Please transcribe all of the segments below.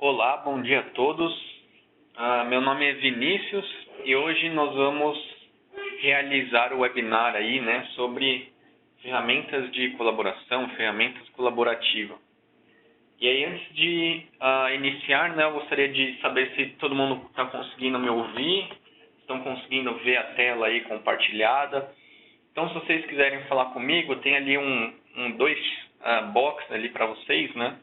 Olá, bom dia a todos. Meu nome é Vinícius e hoje nós vamos realizar o webinar aí, né, sobre ferramentas de colaboração, ferramentas colaborativas. E aí, antes de iniciar, né, eu gostaria de saber se todo mundo está conseguindo me ouvir, estão conseguindo ver a tela aí compartilhada. Então, se vocês quiserem falar comigo, tem ali dois boxes ali para vocês, né?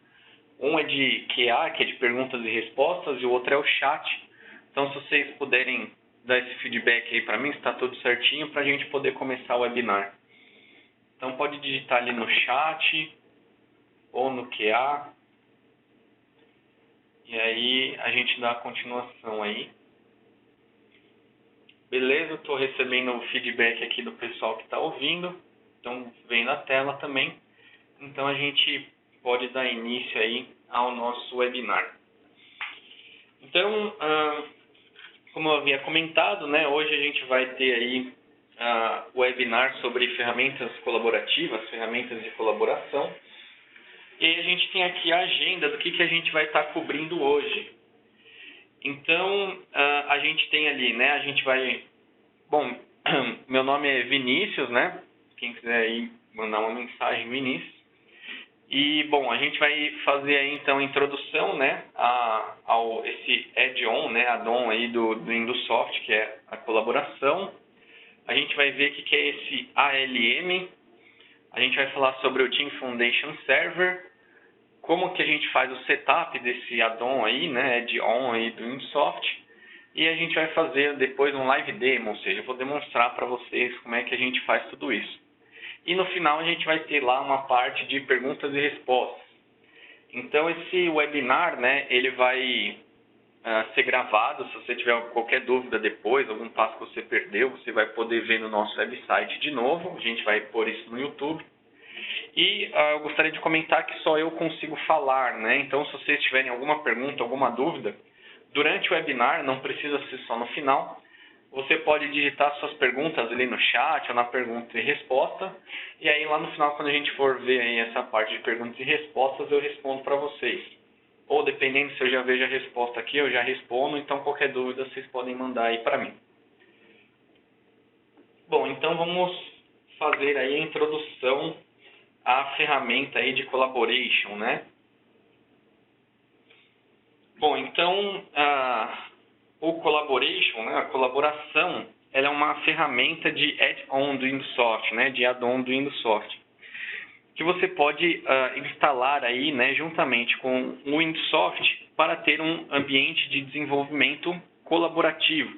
Um é de QA, que é de perguntas e respostas, e o outro é o chat. Então, se vocês puderem dar esse feedback aí para mim, se está tudo certinho, para a gente poder começar o webinar. Então, pode digitar ali no chat ou no QA. E aí, a gente dá a continuação aí. Beleza, estou recebendo o feedback aqui do pessoal que está ouvindo. Então, vem na tela também. Então, a gente pode dar início aí ao nosso webinar. Então, como eu havia comentado, né, hoje a gente vai ter aí o webinar sobre ferramentas colaborativas, ferramentas de colaboração. E aí a gente tem aqui a agenda do que a gente vai estar cobrindo hoje. Então, a gente tem ali, né, a gente vai... Bom, meu nome é Vinícius, né? Quem quiser aí mandar uma mensagem, Vinícius. E, bom, a gente vai fazer aí, então, a introdução, né, ao esse add-on, né, add-on aí do Indusoft, que é a colaboração. A gente vai ver o que é esse ALM. A gente vai falar sobre o Team Foundation Server, como que a gente faz o setup desse add-on aí, né, add-on aí do Indusoft. E a gente vai fazer depois um live demo, ou seja, eu vou demonstrar para vocês como é que a gente faz tudo isso. E no final a gente vai ter lá uma parte de perguntas e respostas. Então esse webinar, né, ele vai ser gravado. Se você tiver qualquer dúvida depois, algum passo que você perdeu, você vai poder ver no nosso website de novo. A gente vai pôr isso no YouTube. E eu gostaria de comentar que só eu consigo falar, né? Então se vocês tiverem alguma pergunta, alguma dúvida, durante o webinar, não precisa ser só no final, você pode digitar suas perguntas ali no chat ou na pergunta e resposta. E aí lá no final, quando a gente for ver aí essa parte de perguntas e respostas, eu respondo para vocês. Ou dependendo se eu já vejo a resposta aqui, eu já respondo. Então qualquer dúvida vocês podem mandar aí para mim. Bom, então vamos fazer aí a introdução à ferramenta aí de collaboration, né? Bom, então o collaboration, né, a colaboração, ela é uma ferramenta de add-on do Indusoft, né, de add-on do Indusoft, que você pode instalar aí, né, juntamente com o Indusoft para ter um ambiente de desenvolvimento colaborativo.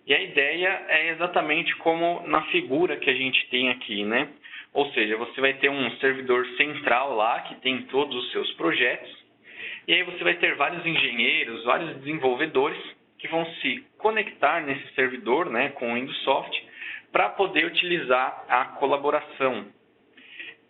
E a ideia é exatamente como na figura que a gente tem aqui, né? Ou seja, você vai ter um servidor central lá que tem todos os seus projetos. E aí você vai ter vários engenheiros, vários desenvolvedores que vão se conectar nesse servidor, né, com o Indusoft para poder utilizar a colaboração.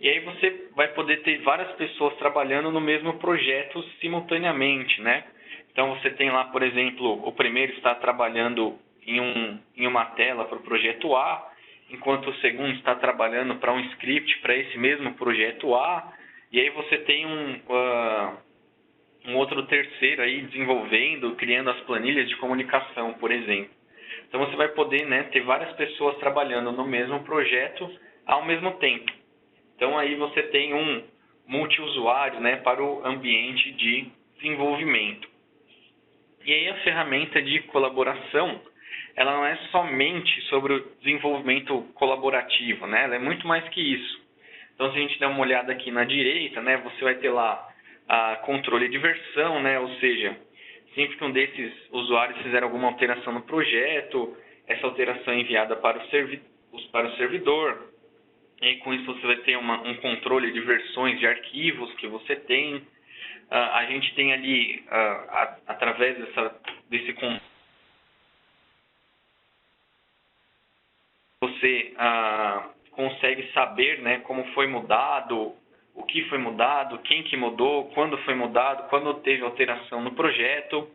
E aí você vai poder ter várias pessoas trabalhando no mesmo projeto simultaneamente, né? Então você tem lá, por exemplo, o primeiro está trabalhando em uma tela para o projeto A, enquanto o segundo está trabalhando para um script para esse mesmo projeto A. E aí você tem um outro terceiro aí desenvolvendo, criando as planilhas de comunicação, por exemplo. Então você vai poder, né, ter várias pessoas trabalhando no mesmo projeto ao mesmo tempo. Então aí você tem um multiusuário, né, para o ambiente de desenvolvimento. E aí a ferramenta de colaboração, ela não é somente sobre o desenvolvimento colaborativo, né? Ela é muito mais que isso. Então se a gente der uma olhada aqui na direita, né, você vai ter lá a controle de versão, né? Ou seja, sempre que um desses usuários fizer alguma alteração no projeto, essa alteração é enviada para o servidor. E aí, com isso você vai ter um controle de versões de arquivos que você tem. A gente tem ali, através desse controle, você consegue saber, né, como foi mudado, o que foi mudado, quem que mudou, quando foi mudado, quando teve alteração no projeto.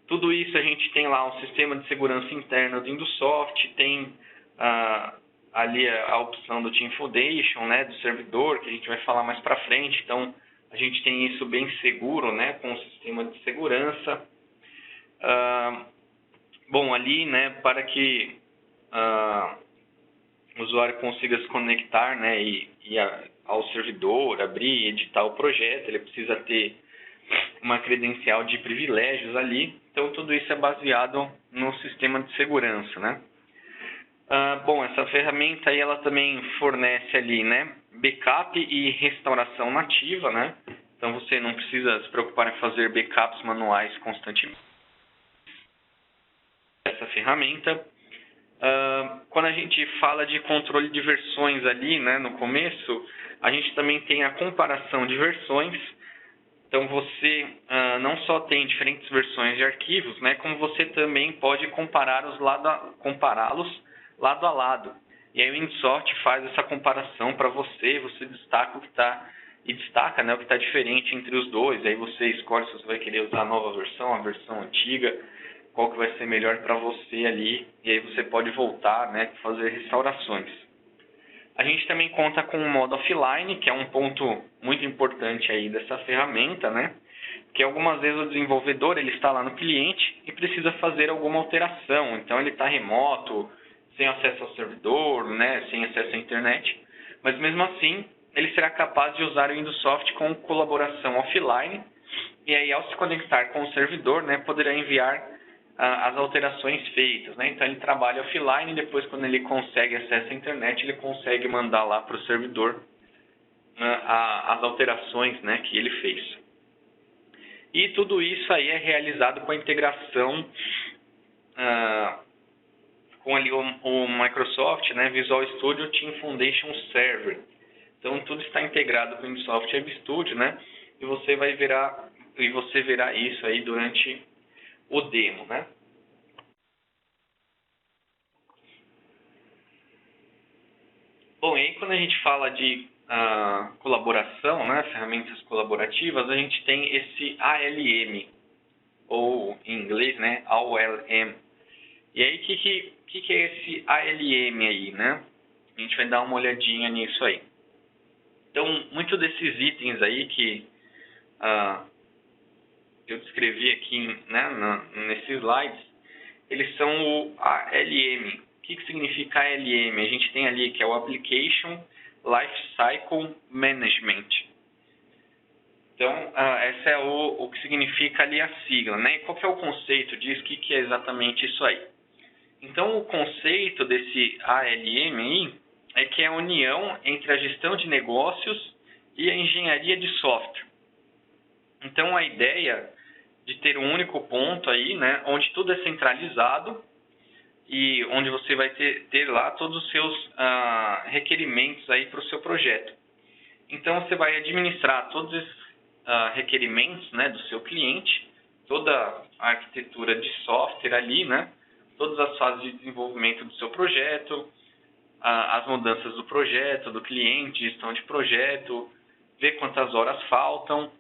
Tudo isso a gente tem lá o sistema de segurança interna do Indusoft, tem ali a opção do Team Foundation, né, do servidor, que a gente vai falar mais para frente. Então, A gente tem isso bem seguro, né, com o sistema de segurança. Bom, ali, né, para que o usuário consiga se conectar, né, ao servidor, abrir e editar o projeto, ele precisa ter uma credencial de privilégios ali. Então, tudo isso é baseado no sistema de segurança, né? Bom, essa ferramenta aí, ela também fornece ali, né, backup e restauração nativa, né? Então, você não precisa se preocupar em fazer backups manuais constantemente. Essa ferramenta. Quando a gente fala de controle de versões ali, né, no começo, a gente também tem a comparação de versões. Então, você não só tem diferentes versões de arquivos, né, como você também pode compará-los lado a lado. E aí o Insoft faz essa comparação para você, você destaca o que está, né, o que está diferente entre os dois. Aí você escolhe se você vai querer usar a nova versão, a versão antiga, qual que vai ser melhor para você ali, e aí você pode voltar, né, fazer restaurações. A gente também conta com o modo offline, que é um ponto muito importante aí dessa ferramenta, né? Porque algumas vezes o desenvolvedor ele está lá no cliente e precisa fazer alguma alteração. Então ele está remoto, sem acesso ao servidor, né, sem acesso à internet. Mas mesmo assim, ele será capaz de usar o Windows Soft com colaboração offline. E aí, ao se conectar com o servidor, né, poderá enviar as alterações feitas, né? Então ele trabalha offline e depois, quando ele consegue acesso à internet, ele consegue mandar lá para o servidor as alterações, né, que ele fez. E tudo isso aí é realizado com a integração com ali o Microsoft, né, Visual Studio Team Foundation Server. Então tudo está integrado com o Microsoft Web Studio, né? E você verá isso aí durante o demo, né? Bom, e aí quando a gente fala de colaboração, né, ferramentas colaborativas, a gente tem esse ALM, ou em inglês, né, ALM. E aí, o que é esse ALM aí, né? A gente vai dar uma olhadinha nisso aí. Então, muitos desses itens aí que eu descrevi aqui, né, nesses slides, eles são o ALM. O que significa ALM? A gente tem ali que é o Application Lifecycle Management. Então, essa é o que significa ali a sigla, né? E qual que é o conceito disso? O que é exatamente isso aí? Então, o conceito desse ALM aí é que é a união entre a gestão de negócios e a engenharia de software. Então, a ideia de ter um único ponto aí, né, onde tudo é centralizado e onde você vai ter lá todos os seus requerimentos aí para o seu projeto. Então, você vai administrar todos esses requerimentos, né, do seu cliente, toda a arquitetura de software ali, né, todas as fases de desenvolvimento do seu projeto, as mudanças do projeto, do cliente, gestão de projeto, ver quantas horas faltam,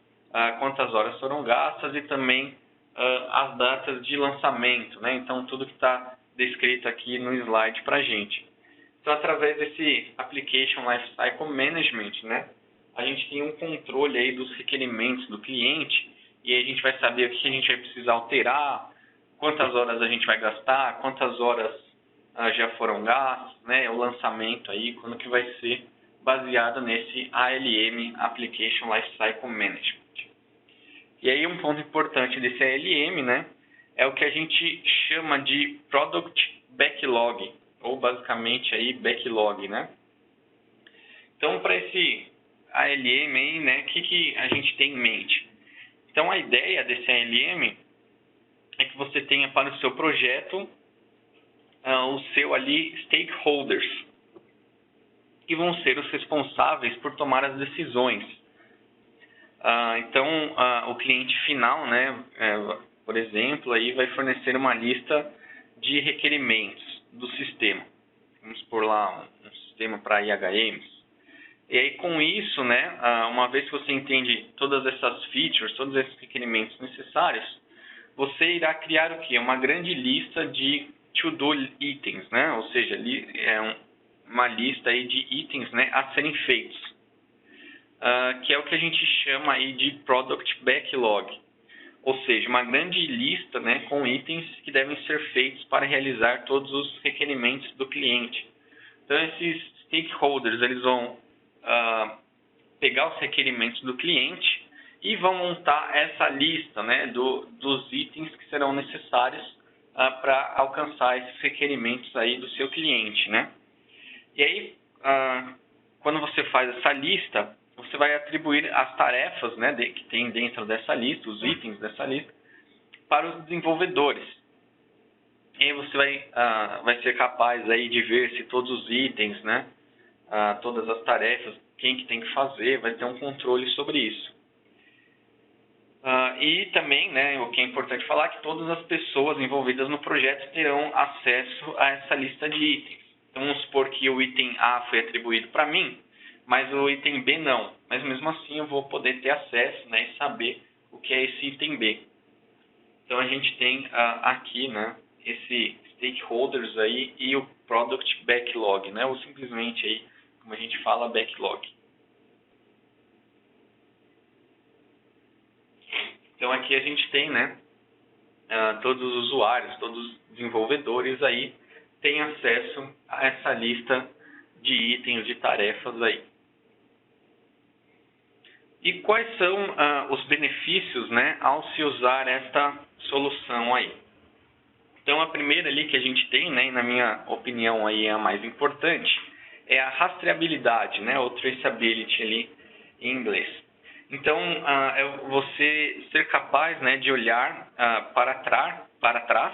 quantas horas foram gastas e também as datas de lançamento, né? Então, tudo que está descrito aqui no slide para a gente. Então, através desse Application Lifecycle Management, né, a gente tem um controle aí dos requerimentos do cliente e aí a gente vai saber o que a gente vai precisar alterar, quantas horas a gente vai gastar, quantas horas já foram gastas, né, o lançamento aí, quando que vai ser baseado nesse ALM, Application Lifecycle Management. E aí um ponto importante desse ALM, né, é o que a gente chama de Product Backlog, ou basicamente aí Backlog, né. Então, para esse ALM aí, né, o que a gente tem em mente? Então, a ideia desse ALM é que você tenha para o seu projeto o seu ali stakeholders, que vão ser os responsáveis por tomar as decisões. Então, o cliente final, né, por exemplo, aí vai fornecer uma lista de requerimentos do sistema. Vamos por lá um sistema para IHMs. E aí, com isso, né, uma vez que você entende todas essas features, todos esses requerimentos necessários, você irá criar o quê? Uma grande lista de to-do itens, né? Ou seja, uma lista aí de itens, né, a serem feitos. que é o que a gente chama aí de Product Backlog, ou seja, uma grande lista, né, com itens que devem ser feitos para realizar todos os requerimentos do cliente. Então, esses stakeholders eles vão pegar os requerimentos do cliente e vão montar essa lista, né, dos itens que serão necessários para alcançar esses requerimentos aí do seu cliente, né? E aí, quando você faz essa lista, você vai atribuir as tarefas, né, que tem dentro dessa lista, os itens dessa lista, para os desenvolvedores. E aí você vai ser capaz aí de ver se todos os itens, né, todas as tarefas, quem que tem que fazer, vai ter um controle sobre isso. E também, né, o que é importante falar, que todas as pessoas envolvidas no projeto terão acesso a essa lista de itens. Então, vamos supor que o item A foi atribuído para mim, mas o item B não. Mas mesmo assim eu vou poder ter acesso, né, e saber o que é esse item B. Então, a gente tem aqui, né, esse stakeholders aí e o product backlog, né, ou simplesmente aí, como a gente fala, backlog. Então, aqui a gente tem, né, todos os usuários, todos os desenvolvedores aí têm acesso a essa lista de itens, de tarefas aí. E quais são os benefícios, né, ao se usar esta solução aí? Então, a primeira ali que a gente tem, né, e na minha opinião aí é a mais importante, é a rastreabilidade, né, ou traceability ali em inglês. Então, é você ser capaz, né, de olhar para trás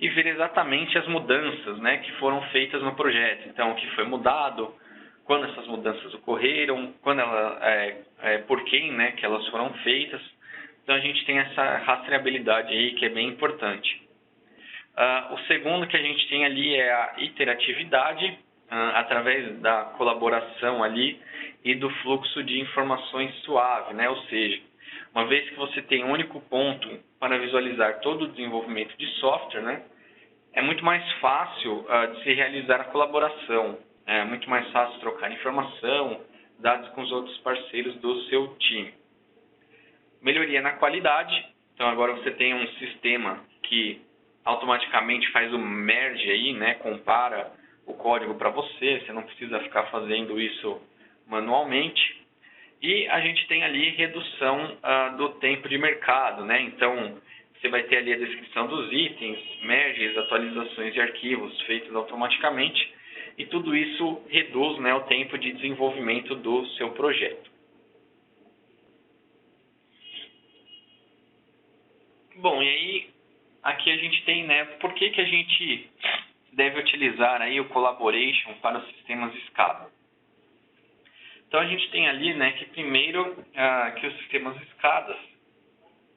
e ver exatamente as mudanças, né, que foram feitas no projeto. Então, o que foi mudado, quando essas mudanças ocorreram, por quem, né, que elas foram feitas. Então, a gente tem essa rastreabilidade aí que é bem importante. O segundo que a gente tem ali é a iteratividade, através da colaboração ali e do fluxo de informações suave, né? Ou seja, uma vez que você tem um único ponto para visualizar todo o desenvolvimento de software, né? É muito mais fácil de se realizar a colaboração, é muito mais fácil trocar informação, dados com os outros parceiros do seu time. Melhoria na qualidade, então agora você tem um sistema que automaticamente faz o merge aí, né? Compara o código para você não precisa ficar fazendo isso manualmente. E a gente tem ali redução do tempo de mercado, né? Então, você vai ter ali a descrição dos itens, merges, atualizações de arquivos feitos automaticamente, e tudo isso reduz, né, o tempo de desenvolvimento do seu projeto. Bom, e aí, aqui a gente tem, né, por que a gente deve utilizar aí o Collaboration para os sistemas SCADA. Então, a gente tem ali, né, que primeiro que os sistemas SCADA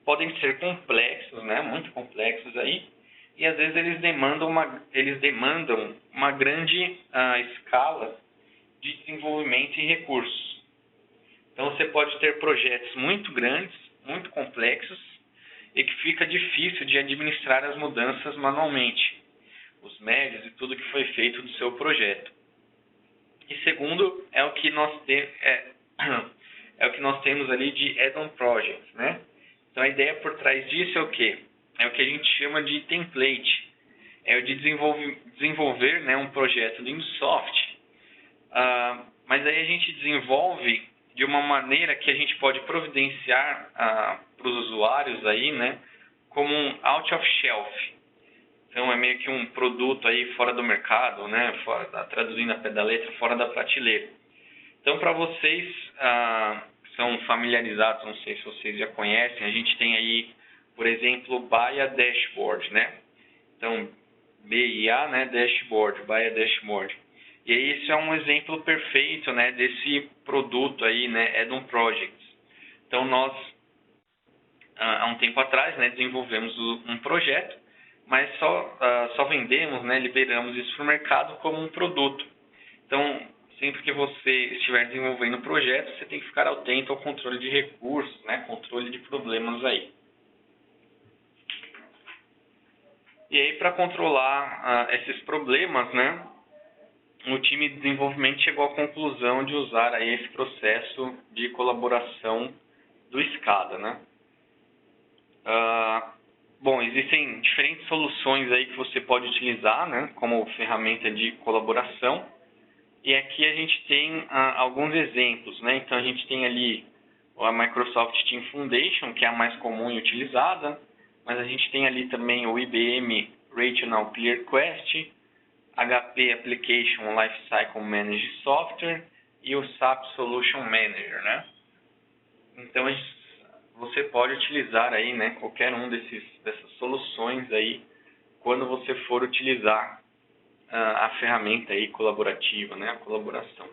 podem ser complexos, né, muito complexos aí, e às vezes eles demandam uma grande escala de desenvolvimento e recursos. Então, você pode ter projetos muito grandes, muito complexos, e que fica difícil de administrar as mudanças manualmente, os médios e tudo que foi feito do seu projeto. E segundo, é o que nós temos ali de add-on projects, né? Então, a ideia por trás disso é o quê? É o que a gente chama de template. É o de desenvolver, né, um projeto do Insoft. Mas aí a gente desenvolve de uma maneira que a gente pode providenciar para os usuários aí, né, como um out of shelf. Então, é meio que um produto aí fora do mercado, né, traduzindo a pé da letra, fora da prateleira. Então, para vocês que são familiarizados, não sei se vocês já conhecem, a gente tem aí, por exemplo, o BIA Dashboard, né? Então, BIA, né, Dashboard, BIA Dashboard. E aí, isso é um exemplo perfeito, né, desse produto aí, né, add-on projects. Então, nós, há um tempo atrás, né, desenvolvemos um projeto, mas só vendemos, né, liberamos isso para o mercado como um produto. Então, sempre que você estiver desenvolvendo um projeto, você tem que ficar atento ao controle de recursos, né, controle de problemas aí. E aí, para controlar esses problemas, né, o time de desenvolvimento chegou à conclusão de usar aí esse processo de colaboração do SCADA, né? Bom, existem diferentes soluções aí que você pode utilizar, né, como ferramenta de colaboração. E aqui a gente tem alguns exemplos, né? Então a gente tem ali a Microsoft Team Foundation, que é a mais comum e utilizada, mas a gente tem ali também o IBM Regional ClearQuest, HP Application Lifecycle Manager Software e o SAP Solution Manager, né? Então você pode utilizar aí, né, qualquer um dessas soluções aí quando você for utilizar a ferramenta aí colaborativa, né, a colaboração.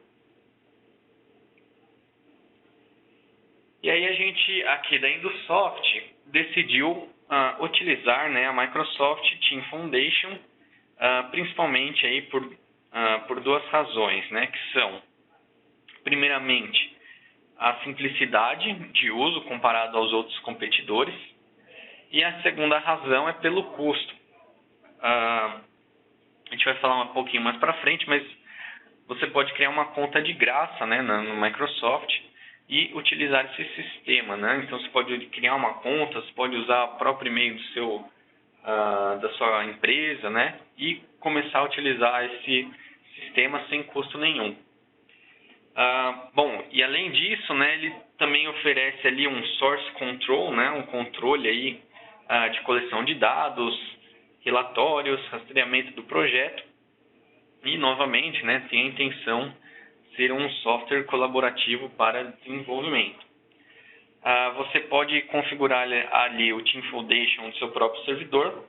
E aí a gente aqui da Indusoft decidiu utilizar, né, a Microsoft Team Foundation, principalmente aí por duas razões, né, que são, primeiramente, a simplicidade de uso comparado aos outros competidores, e a segunda razão é pelo custo. A gente vai falar um pouquinho mais para frente, mas você pode criar uma conta de graça, né, no Microsoft e utilizar esse sistema, né? Então você pode criar uma conta, você pode usar o próprio e-mail da sua empresa, né, e começar a utilizar esse sistema sem custo nenhum. Bom, e além disso, né, ele também oferece ali um source control, né, um controle aí, de coleção de dados, relatórios, rastreamento do projeto e, novamente, né, tem a intenção de ser um software colaborativo para desenvolvimento. Você pode configurar ali o Team Foundation no seu próprio servidor,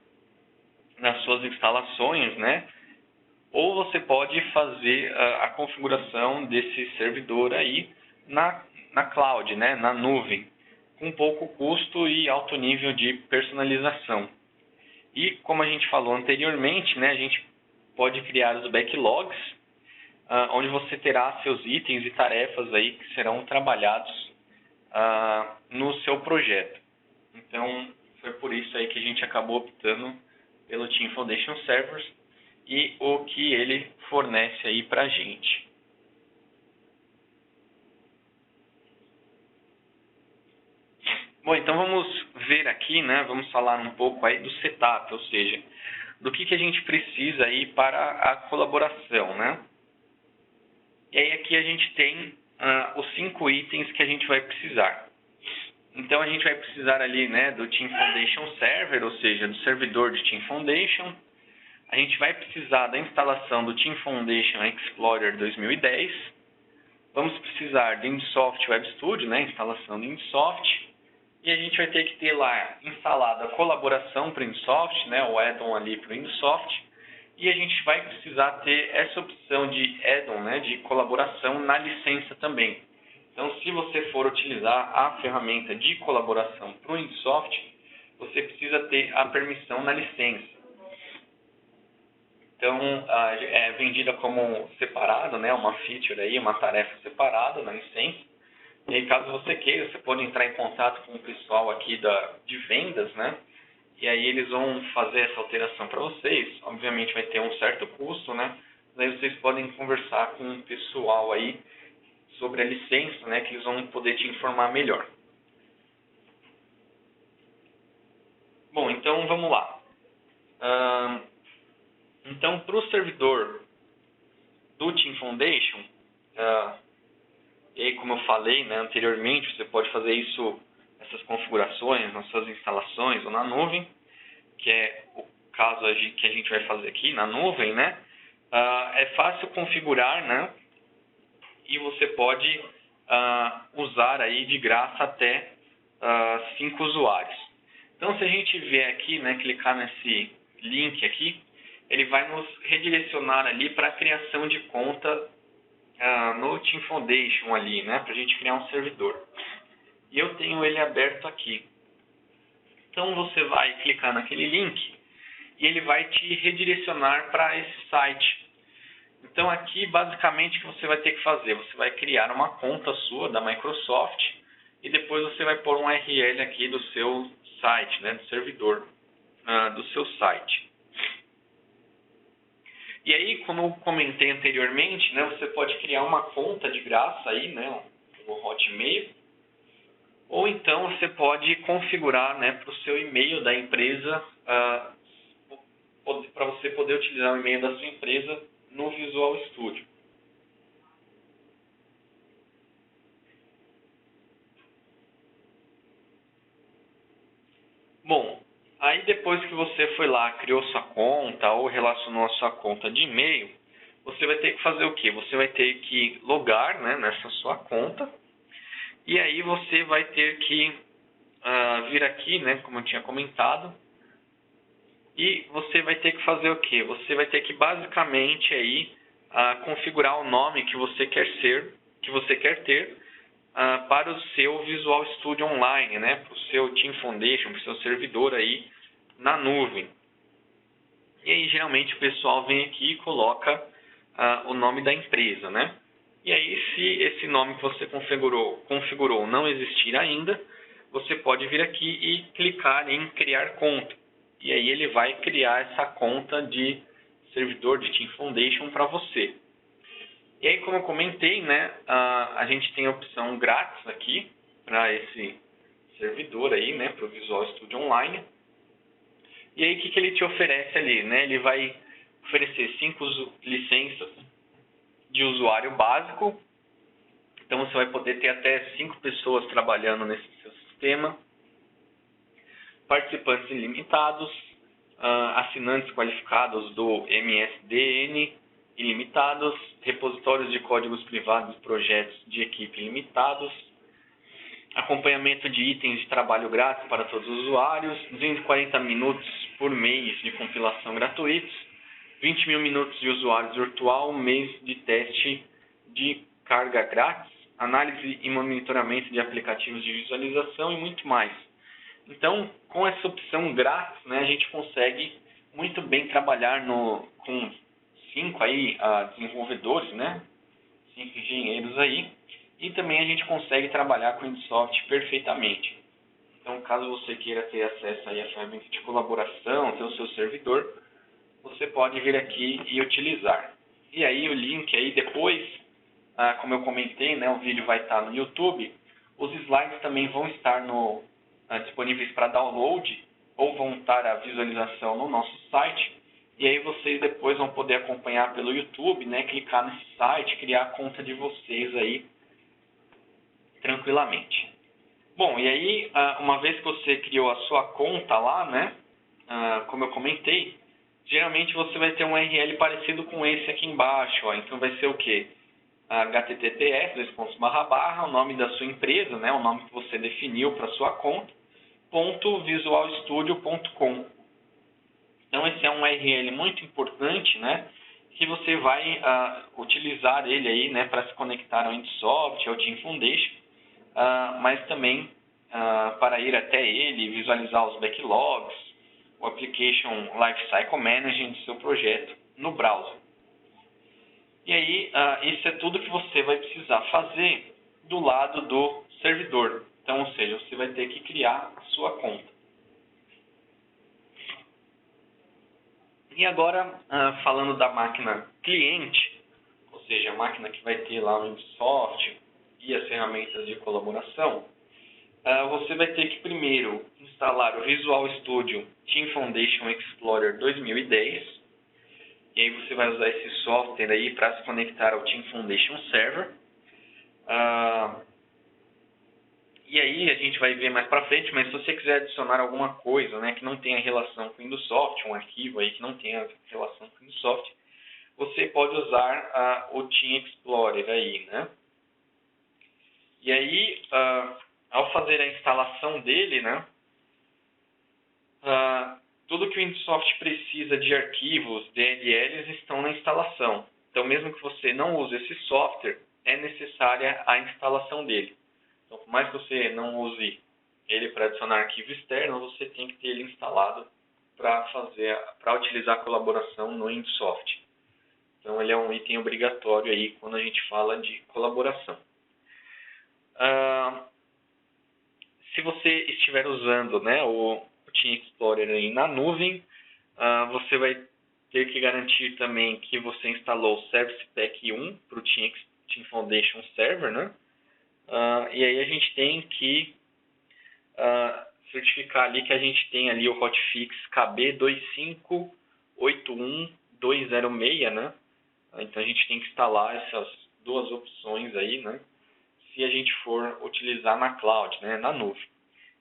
nas suas instalações, né? Ou você pode fazer a configuração desse servidor aí na cloud, né? Na nuvem, com pouco custo e alto nível de personalização. E como a gente falou anteriormente, né? A gente pode criar os backlogs, onde você terá seus itens e tarefas aí que serão trabalhados no seu projeto. Então, foi por isso aí que a gente acabou optando pelo Team Foundation Servers e o que ele fornece aí para a gente. Bom, então vamos ver aqui, né? Vamos falar um pouco aí do setup, ou seja, do que a gente precisa aí para a colaboração, né? E aí aqui a gente tem os 5 itens que a gente vai precisar. Então a gente vai precisar ali, né, do Team Foundation Server, ou seja, do servidor de Team Foundation. A gente vai precisar da instalação do Team Foundation Explorer 2010. Vamos precisar do Indusoft Web Studio, né, instalação do Indusoft. E a gente vai ter que ter lá instalada a colaboração para o Indusoft, né, o add-on ali para o Indusoft. E a gente vai precisar ter essa opção de add-on, né, de colaboração na licença também. Então, se você for utilizar a ferramenta de colaboração para o Indusoft, você precisa ter a permissão na licença. Então, é vendida como separado, né, uma feature aí, uma tarefa separada na licença. E aí, caso você queira, você pode entrar em contato com o pessoal aqui de vendas, né? E aí eles vão fazer essa alteração para vocês. Obviamente vai ter um certo custo, né? Daí vocês podem conversar com o pessoal aí sobre a licença, né? Que eles vão poder te informar melhor. Bom, então vamos lá. Então, para o servidor do Team Foundation, e aí, como eu falei, né, anteriormente, você pode fazer essas configurações nas suas instalações ou na nuvem, que é o caso que a gente vai fazer aqui na nuvem, né? É fácil configurar, né? E você pode usar aí de graça até 5 usuários. Então, se a gente vier aqui, né, clicar nesse link aqui, ele vai nos redirecionar ali para a criação de conta no Team Foundation ali, né, para a gente criar um servidor. E eu tenho ele aberto aqui. Então você vai clicar naquele link e ele vai te redirecionar para esse site. Então aqui basicamente o que você vai ter que fazer? Você vai criar uma conta sua da Microsoft e depois você vai pôr um URL aqui do seu site, né, do servidor do seu site. E aí, como eu comentei anteriormente, né, você pode criar uma conta de graça aí, né, no Hotmail, ou então você pode configurar, né, para o seu e-mail da empresa, para você poder utilizar o e-mail da sua empresa no Visual Studio. Bom, aí depois que você foi lá, criou sua conta ou relacionou a sua conta de e-mail, você vai ter que fazer o quê? Você vai ter que logar, né, nessa sua conta, e aí você vai ter que vir aqui, né, como eu tinha comentado, e você vai ter que fazer o quê? Você vai ter que basicamente aí configurar o nome que você quer ter para o seu Visual Studio Online, né, para o seu Team Foundation, para o seu servidor aí na nuvem. E aí geralmente o pessoal vem aqui e coloca o nome da empresa, né? E aí se esse nome que você configurou não existir ainda, você pode vir aqui e clicar em criar conta. E aí ele vai criar essa conta de servidor de Team Foundation para você. E aí, como eu comentei, né, a gente tem a opção grátis aqui para esse servidor aí, né, para o Visual Studio Online. E aí, o que ele te oferece ali, né? Ele vai oferecer 5 licenças de usuário básico. Então, você vai poder ter até 5 pessoas trabalhando nesse seu sistema. Participantes ilimitados, assinantes qualificados do MSDN ilimitados, repositórios de códigos privados e projetos de equipe ilimitados, acompanhamento de itens de trabalho grátis para todos os usuários, 240 minutos por mês de compilação gratuitos, 20 mil minutos de usuários virtual, um mês de teste de carga grátis, análise e monitoramento de aplicativos de visualização e muito mais. Então, com essa opção grátis, né, a gente consegue muito bem trabalhar com 5 aí, desenvolvedores, né, 5 engenheiros aí, e também a gente consegue trabalhar com o InSoft perfeitamente. Então, caso você queira ter acesso aí à ferramenta de colaboração, ter o seu servidor, você pode vir aqui e utilizar. E aí o link aí depois, como eu comentei, né, o vídeo vai estar no YouTube, os slides também vão estar disponíveis para download ou vão estar a visualização no nosso site. E aí vocês depois vão poder acompanhar pelo YouTube, né, clicar nesse site, criar a conta de vocês aí tranquilamente. Bom, e aí, uma vez que você criou a sua conta lá, né, como eu comentei, geralmente você vai ter um URL parecido com esse aqui embaixo, ó. Então vai ser o quê? https:// o nome da sua empresa, né, o nome que você definiu para sua conta, .visualstudio.com. Então esse é um URL muito importante, né, que você vai utilizar ele aí, né, para se conectar ao InSoft, ao Team Foundation, mas também para ir até ele, visualizar os backlogs, o Application Lifecycle Management do seu projeto no browser. E aí, isso é tudo que você vai precisar fazer do lado do servidor. Então, ou seja, você vai ter que criar a sua conta. E agora, falando da máquina cliente, ou seja, a máquina que vai ter lá o InSoft e as ferramentas de colaboração, você vai ter que primeiro instalar o Visual Studio Team Foundation Explorer 2010. E aí você vai usar esse software aí para se conectar ao Team Foundation Server. E aí a gente vai ver mais para frente, mas se você quiser adicionar alguma coisa, né, que não tenha relação com o InSoft, um arquivo aí que não tenha relação com o InSoft, você pode usar o Team Explorer aí, né? E aí, ao fazer a instalação dele, né, tudo que o InSoft precisa de arquivos, DLLs, estão na instalação. Então, mesmo que você não use esse software, é necessária a instalação dele. Então, por mais que você não use ele para adicionar arquivo externo, você tem que ter ele instalado para utilizar a colaboração no InSoft. Então, ele é um item obrigatório aí quando a gente fala de colaboração. Se você estiver usando, né, o Team Explorer aí na nuvem, você vai ter que garantir também que você instalou o Service Pack 1 para o Team Foundation Server, né? E aí a gente tem que certificar ali que a gente tem ali o hotfix KB2581206, né? Então a gente tem que instalar essas duas opções aí, né? Se a gente for utilizar na cloud, né? Na nuvem.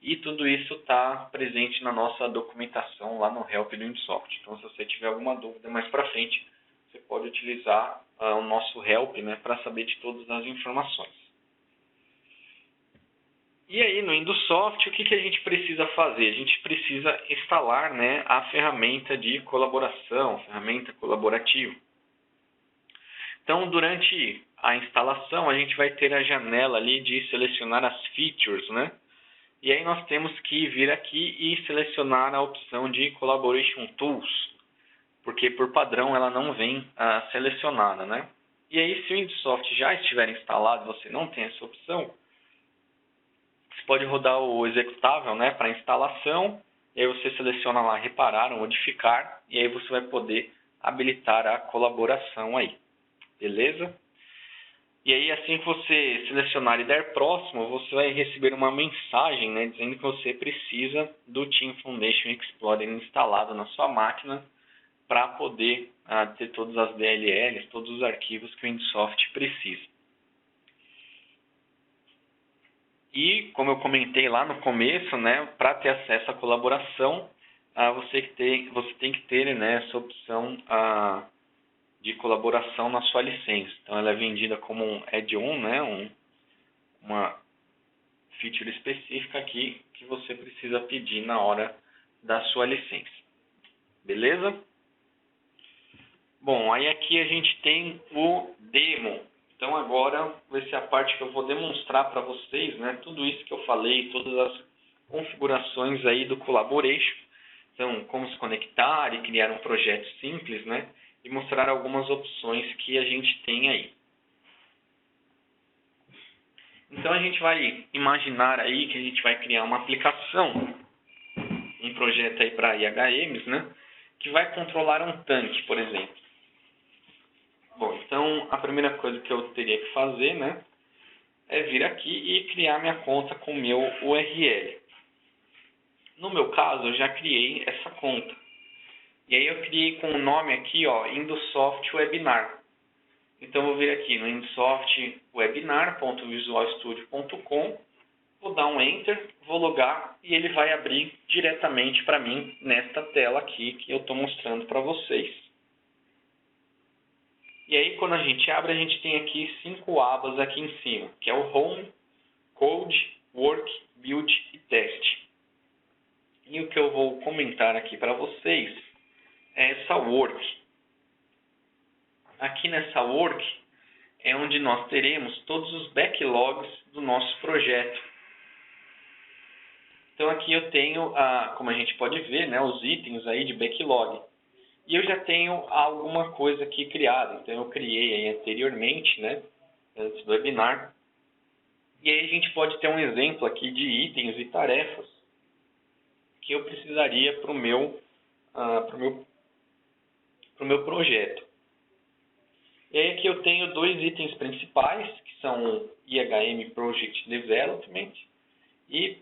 E tudo isso está presente na nossa documentação lá no help do Insoft. Então, se você tiver alguma dúvida mais para frente, você pode utilizar o nosso help, né, para saber de todas as informações. E aí, no Insoft, o que a gente precisa fazer? A gente precisa instalar, né, a ferramenta de colaboração, ferramenta colaborativa. Então, durante a instalação, a gente vai ter a janela ali de selecionar as features, né? E aí nós temos que vir aqui e selecionar a opção de Collaboration Tools, porque por padrão ela não vem selecionada, né? E aí, se o Insoft já estiver instalado e você não tem essa opção, você pode rodar o executável, né, para instalação, e aí você seleciona lá reparar ou modificar, e aí você vai poder habilitar a colaboração aí, beleza? E aí, assim que você selecionar e der próximo, você vai receber uma mensagem, né, dizendo que você precisa do Team Foundation Explorer instalado na sua máquina para poder ter todas as DLLs, todos os arquivos que o Insoft precisa. E, como eu comentei lá no começo, né, para ter acesso à colaboração, você tem que ter, né, essa opção de colaboração na sua licença. Então, ela é vendida como um add-on, né, uma feature específica aqui que você precisa pedir na hora da sua licença. Beleza? Bom, aí aqui a gente tem o demo. Então, agora vai ser a parte que eu vou demonstrar para vocês, né, tudo isso que eu falei, todas as configurações aí do Collaboration. Então, como se conectar e criar um projeto simples, né? E mostrar algumas opções que a gente tem aí. Então, a gente vai imaginar aí que a gente vai criar uma aplicação, um projeto aí para IHMs, né? Que vai controlar um tanque, por exemplo. Bom, então, a primeira coisa que eu teria que fazer, né? É vir aqui e criar minha conta com o meu URL. No meu caso, eu já criei essa conta. E aí eu criei com o nome aqui, ó, Insoft Webinar. Então eu vou vir aqui no insoftwebinar.visualstudio.com, vou dar um Enter, vou logar e ele vai abrir diretamente para mim nesta tela aqui que eu estou mostrando para vocês. E aí quando a gente abre, a gente tem aqui 5 abas aqui em cima, que é o Home, Code, Work, Build e Test. E o que eu vou comentar aqui para vocês é essa Work. Aqui nessa Work é onde nós teremos todos os backlogs do nosso projeto. Então aqui eu tenho, como a gente pode ver, né, os itens aí de backlog. E eu já tenho alguma coisa aqui criada. Então eu criei aí anteriormente, né, antes do webinar. E aí a gente pode ter um exemplo aqui de itens e tarefas que eu precisaria para o meu projeto. E aí aqui eu tenho 2 itens principais, que são o IHM Project Development e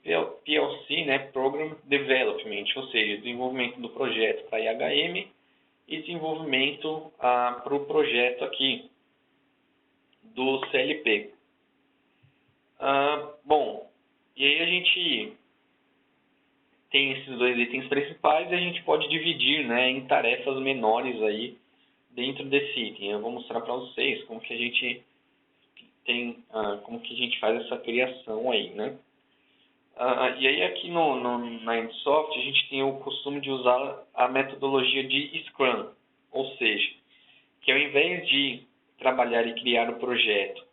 PLC, né, Program Development, ou seja, desenvolvimento do projeto para IHM e desenvolvimento para o projeto aqui do CLP. Bom, e aí a gente tem esses 2 itens principais e a gente pode dividir, né, em tarefas menores aí dentro desse item. Eu vou mostrar para vocês como que a gente como que a gente faz essa criação aí, né? E aí aqui na Insoft a gente tem o costume de usar a metodologia de Scrum, ou seja, que ao invés de trabalhar e criar o projeto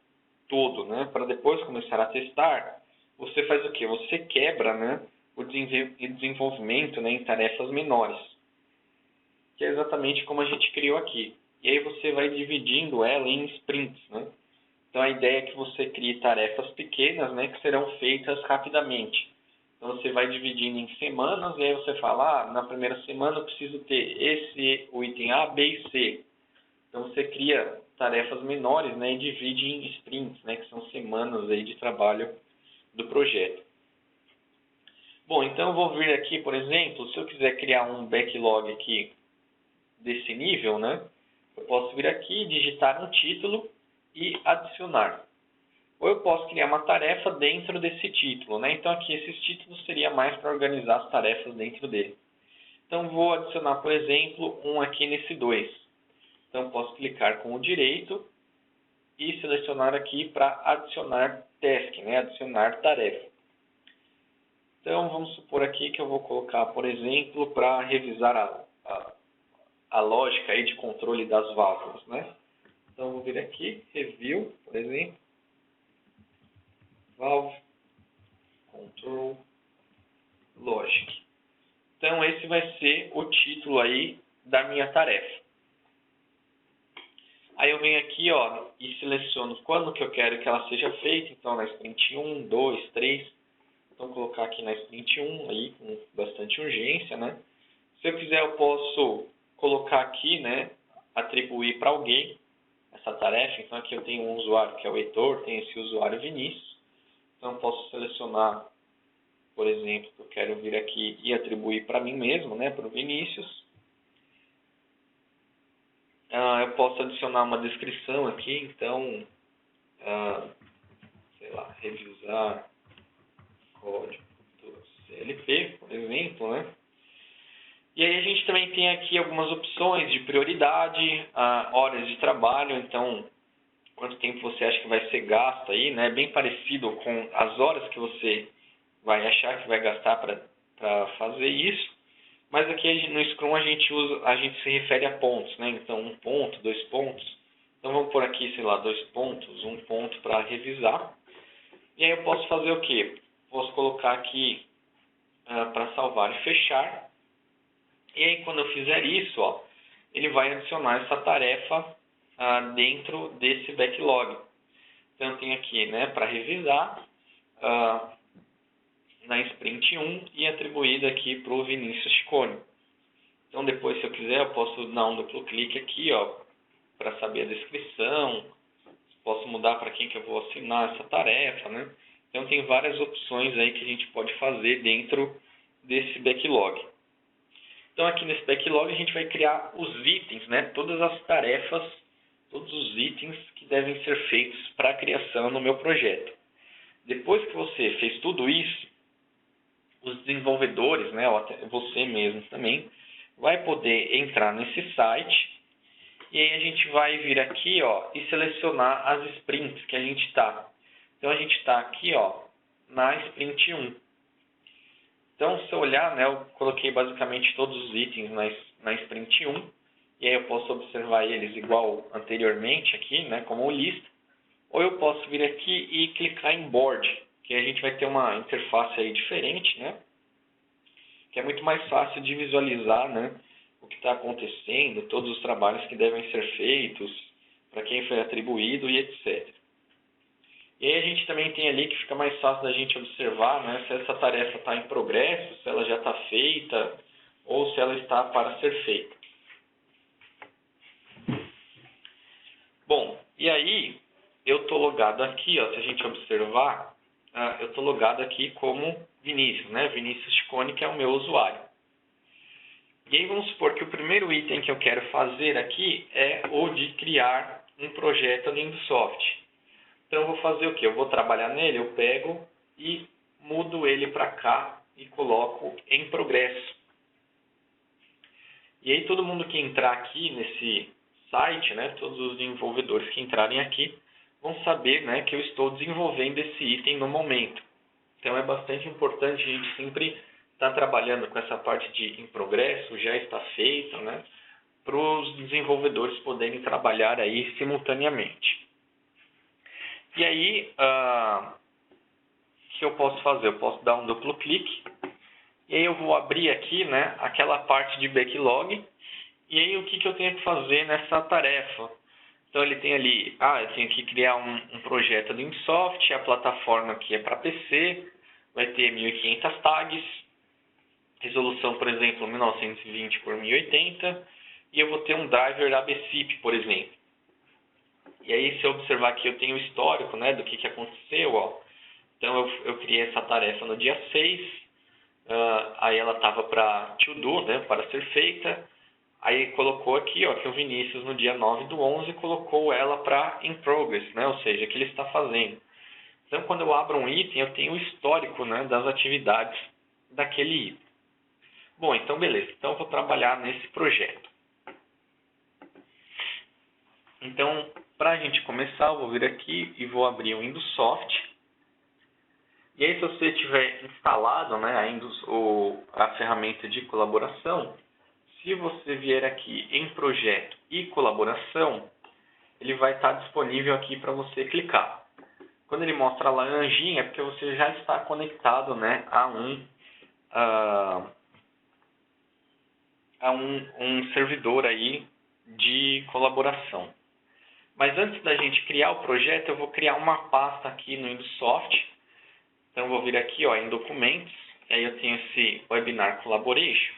todo, né, para depois começar a testar, você faz o quê? Você quebra, né, o desenvolvimento, né, em tarefas menores, que é exatamente como a gente criou aqui. E aí você vai dividindo ela em sprints, né? Então a ideia é que você crie tarefas pequenas, né, que serão feitas rapidamente. Então, você vai dividindo em semanas e aí você fala, na primeira semana eu preciso ter o item A, B e C. Então, você cria tarefas menores, né, e divide em sprints, né, que são semanas aí de trabalho do projeto. Bom, então eu vou vir aqui, por exemplo, se eu quiser criar um backlog aqui desse nível, né, eu posso vir aqui, digitar um título e adicionar. Ou eu posso criar uma tarefa dentro desse título, né? Então aqui esses títulos seria mais para organizar as tarefas dentro dele. Então vou adicionar, por exemplo, um aqui nesse 2. Então posso clicar com o direito e selecionar aqui para adicionar task, né? Adicionar tarefa. Então vamos supor aqui que eu vou colocar, por exemplo, para revisar a lógica aí de controle das válvulas, né? Então vou vir aqui, review, por exemplo. Valve Control Logic. Então esse vai ser o título aí da minha tarefa. Aí eu venho aqui, ó, e seleciono quando que eu quero que ela seja feita. Então na sprint 1, 2, 3. Então vou colocar aqui na sprint 1 aí com bastante urgência, né? Se eu quiser eu posso colocar aqui, né, atribuir para alguém essa tarefa. Então aqui eu tenho um usuário que é o Heitor, tem esse usuário Vinícius. Então, posso selecionar, por exemplo, que eu quero vir aqui e atribuir para mim mesmo, né, para o Vinícius. Eu posso adicionar uma descrição aqui, então, sei lá, revisar código do CLP, por exemplo, né. E aí a gente também tem aqui algumas opções de prioridade, horas de trabalho, então quanto tempo você acha que vai ser gasto aí, né? Bem parecido com as horas que você vai achar que vai gastar para fazer isso. Mas aqui no Scrum a gente se refere a pontos, né? Então 1 ponto, 2 pontos. Então vamos por aqui, sei lá, 2 pontos, 1 ponto para revisar. E aí eu posso fazer o quê? Posso colocar aqui para salvar e fechar. E aí quando eu fizer isso, ó, ele vai adicionar essa tarefa dentro desse backlog. Então tem aqui, né, para revisar na sprint 1 e atribuído aqui para o Vinícius Chicone. Então depois, se eu quiser, eu posso dar um duplo clique aqui, ó, para saber a descrição. Posso mudar para quem que eu vou assinar essa tarefa, né? Então tem várias opções aí que a gente pode fazer dentro desse backlog. Então aqui nesse backlog a gente vai criar os itens, né? Todas as tarefas, todos os itens que devem ser feitos para a criação no meu projeto. Depois que você fez tudo isso, os desenvolvedores, né, ou até você mesmo também, vai poder entrar nesse site e aí a gente vai vir aqui, ó, e selecionar as sprints que a gente está. Então a gente está aqui, ó, na sprint 1. Então se eu olhar, né, eu coloquei basicamente todos os itens na sprint 1. E aí eu posso observar eles igual anteriormente aqui, né, como lista. Ou eu posso vir aqui e clicar em Board, que a gente vai ter uma interface aí diferente, né, que é muito mais fácil de visualizar, né, o que está acontecendo, todos os trabalhos que devem ser feitos, para quem foi atribuído e etc. E aí a gente também tem ali que fica mais fácil da gente observar, né, se essa tarefa está em progresso, se ela já está feita ou se ela está para ser feita. Bom, e aí eu estou logado aqui, ó, se a gente observar, eu estou logado aqui como Vinícius, né? Vinícius Chicone, que é o meu usuário. E aí vamos supor que o primeiro item que eu quero fazer aqui é o de criar um projeto ali do software. Então eu vou fazer o quê? Eu vou trabalhar nele, eu pego e mudo ele para cá e coloco em progresso. E aí todo mundo que entrar aqui nesse site, né, todos os desenvolvedores que entrarem aqui, vão saber, né, que eu estou desenvolvendo esse item no momento. Então é bastante importante a gente sempre estar trabalhando com essa parte de em progresso, já está feita, né, para os desenvolvedores poderem trabalhar aí simultaneamente. E aí, o que eu posso fazer? Eu posso dar um duplo clique, e aí eu vou abrir aqui, né, aquela parte de backlog, e aí o que eu tenho que fazer nessa tarefa? Então ele tem ali, eu tenho que criar um projeto do Insoft, a plataforma aqui é para PC, vai ter 1500 tags, resolução, por exemplo, 1920 por 1080, e eu vou ter um driver ABCIP, por exemplo. E aí, se eu observar aqui, eu tenho o histórico, né, do que aconteceu, ó. Então, eu criei essa tarefa no dia 6, aí ela estava para to do, né, para ser feita. Aí colocou aqui, ó, que o Vinícius no dia 9/11 colocou ela para in progress, né, ou seja, que ele está fazendo. Então, quando eu abro um item, eu tenho o histórico, né, das atividades daquele item. Bom, então beleza. Então, eu vou trabalhar nesse projeto. Então, para a gente começar, eu vou vir aqui e vou abrir o Windows Soft. E aí, se você tiver instalado, né, ainda a ferramenta de colaboração, se você vier aqui em Projeto e Colaboração, ele vai estar disponível aqui para você clicar. Quando ele mostra a laranjinha, é porque você já está conectado, né, a um servidor aí de colaboração. Mas antes da gente criar o projeto, eu vou criar uma pasta aqui no Windows Soft. Então, eu vou vir aqui, ó, em Documentos, e aí eu tenho esse Webinar Collaboration,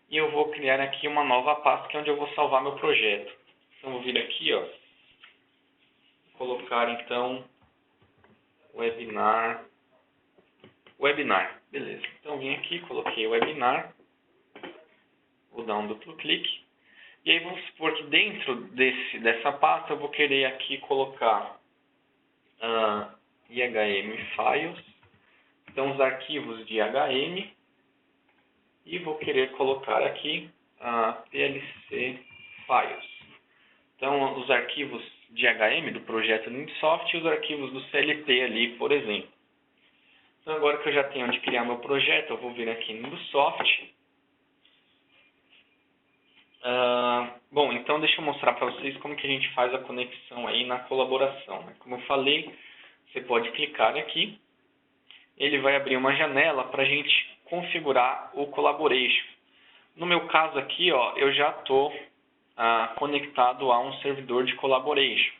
e eu vou criar aqui uma nova pasta, que é onde eu vou salvar meu projeto. Então, eu vou vir aqui, ó, colocar, então, Webinar, beleza. Então, eu vim aqui, coloquei Webinar, vou dar um duplo clique, e aí vamos supor que dentro dessa pasta eu vou querer aqui colocar IHM Files, então os arquivos de IHM, e vou querer colocar aqui PLC Files. Então, os arquivos de IHM do projeto Linsoft e os arquivos do CLP ali, por exemplo. Então, agora que eu já tenho onde criar meu projeto, eu vou vir aqui no Linsoft. Bom, então deixa eu mostrar para vocês como que a gente faz a conexão aí na colaboração, né? Como eu falei, você pode clicar aqui, ele vai abrir uma janela para a gente configurar o Collaboration. No meu caso aqui, ó, eu já estou conectado a um servidor de Collaboration.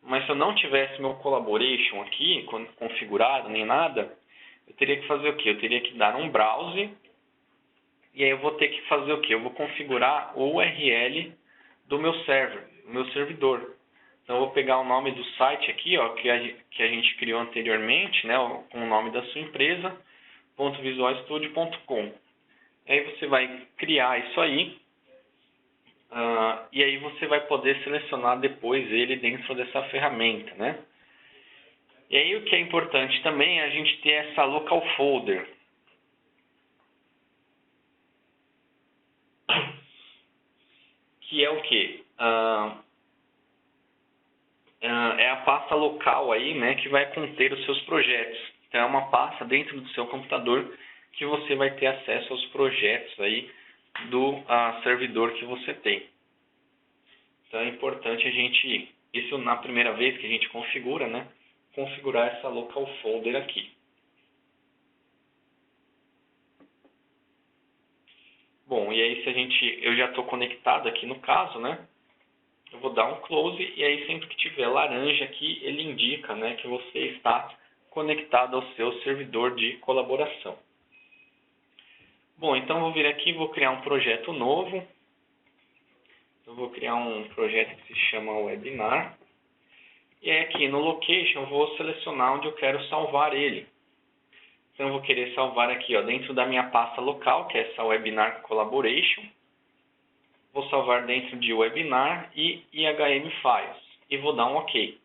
Mas se eu não tivesse meu Collaboration aqui configurado, nem nada, eu teria que fazer o quê? Eu teria que dar um browse. E aí eu vou ter que fazer o quê? Eu vou configurar o URL do meu server, do meu servidor. Então eu vou pegar o nome do site aqui, ó, que a gente criou anteriormente, né, com o nome da sua empresa, .visualstudio.com. Aí você vai criar isso aí, e aí você vai poder selecionar depois ele dentro dessa ferramenta, né? E aí o que é importante também é a gente ter essa local folder. Que é o quê? É a pasta local aí, né, que vai conter os seus projetos. Então, é uma pasta dentro do seu computador que você vai ter acesso aos projetos aí do servidor que você tem. Então, é importante a gente, isso na primeira vez que a gente configura, né, configurar essa local folder aqui. Bom, e aí eu já estou conectado aqui no caso, né? Eu vou dar um close e aí sempre que tiver laranja aqui, ele indica, né, que você está conectado ao seu servidor de colaboração. Bom, então eu vou vir aqui e vou criar um projeto novo. Eu vou criar um projeto que se chama Webinar. E aí aqui no Location eu vou selecionar onde eu quero salvar ele. Então eu vou querer salvar aqui, ó, dentro da minha pasta local, que é essa Webinar Collaboration. Vou salvar dentro de Webinar e IHM Files. E vou dar um OK.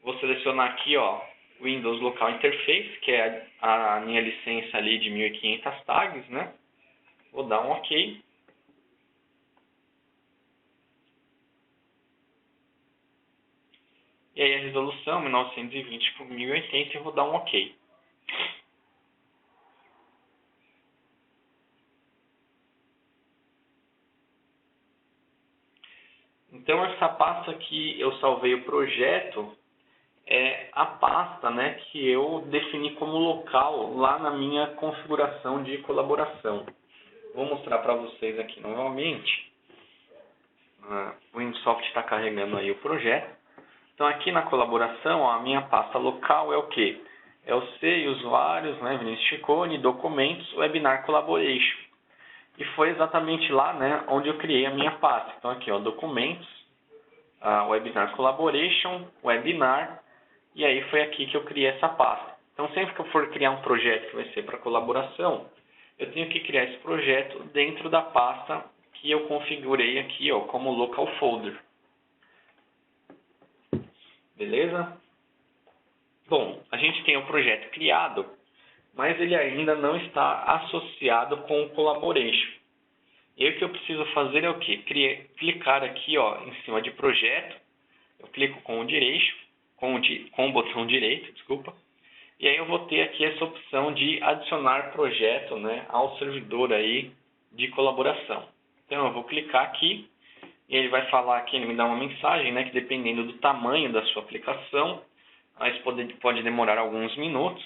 Vou selecionar aqui, ó, Windows Local Interface, que é a minha licença ali de 1500 tags, né? Vou dar um OK. E aí a resolução, 1920 por 1080, eu vou dar um OK. Então, essa pasta que eu salvei o projeto é a pasta, né, que eu defini como local lá na minha configuração de colaboração. Vou mostrar para vocês aqui novamente. O Windows Soft está carregando aí o projeto. Então, aqui na colaboração, ó, a minha pasta local é o quê? é o C, usuários, né, Vinícius Ciccone, documentos, webinar collaboration. E foi exatamente lá, né, onde eu criei a minha pasta. Então aqui, ó, documentos, webinar collaboration, webinar, e aí foi aqui que eu criei essa pasta. Então sempre que eu for criar um projeto que vai ser para colaboração, eu tenho que criar esse projeto dentro da pasta que eu configurei aqui, ó, como local folder. Beleza? Bom, a gente tem o projeto criado, mas ele ainda não está associado com o Collaboration. E aí o que eu preciso fazer é o quê? Clicar aqui, ó, em cima de projeto, eu clico com o botão direito, desculpa, e aí eu vou ter aqui essa opção de adicionar projeto, né, ao servidor aí de colaboração. Então eu vou clicar aqui, e ele vai falar aqui, ele me dá uma mensagem, né, que dependendo do tamanho da sua aplicação, isso pode demorar alguns minutos.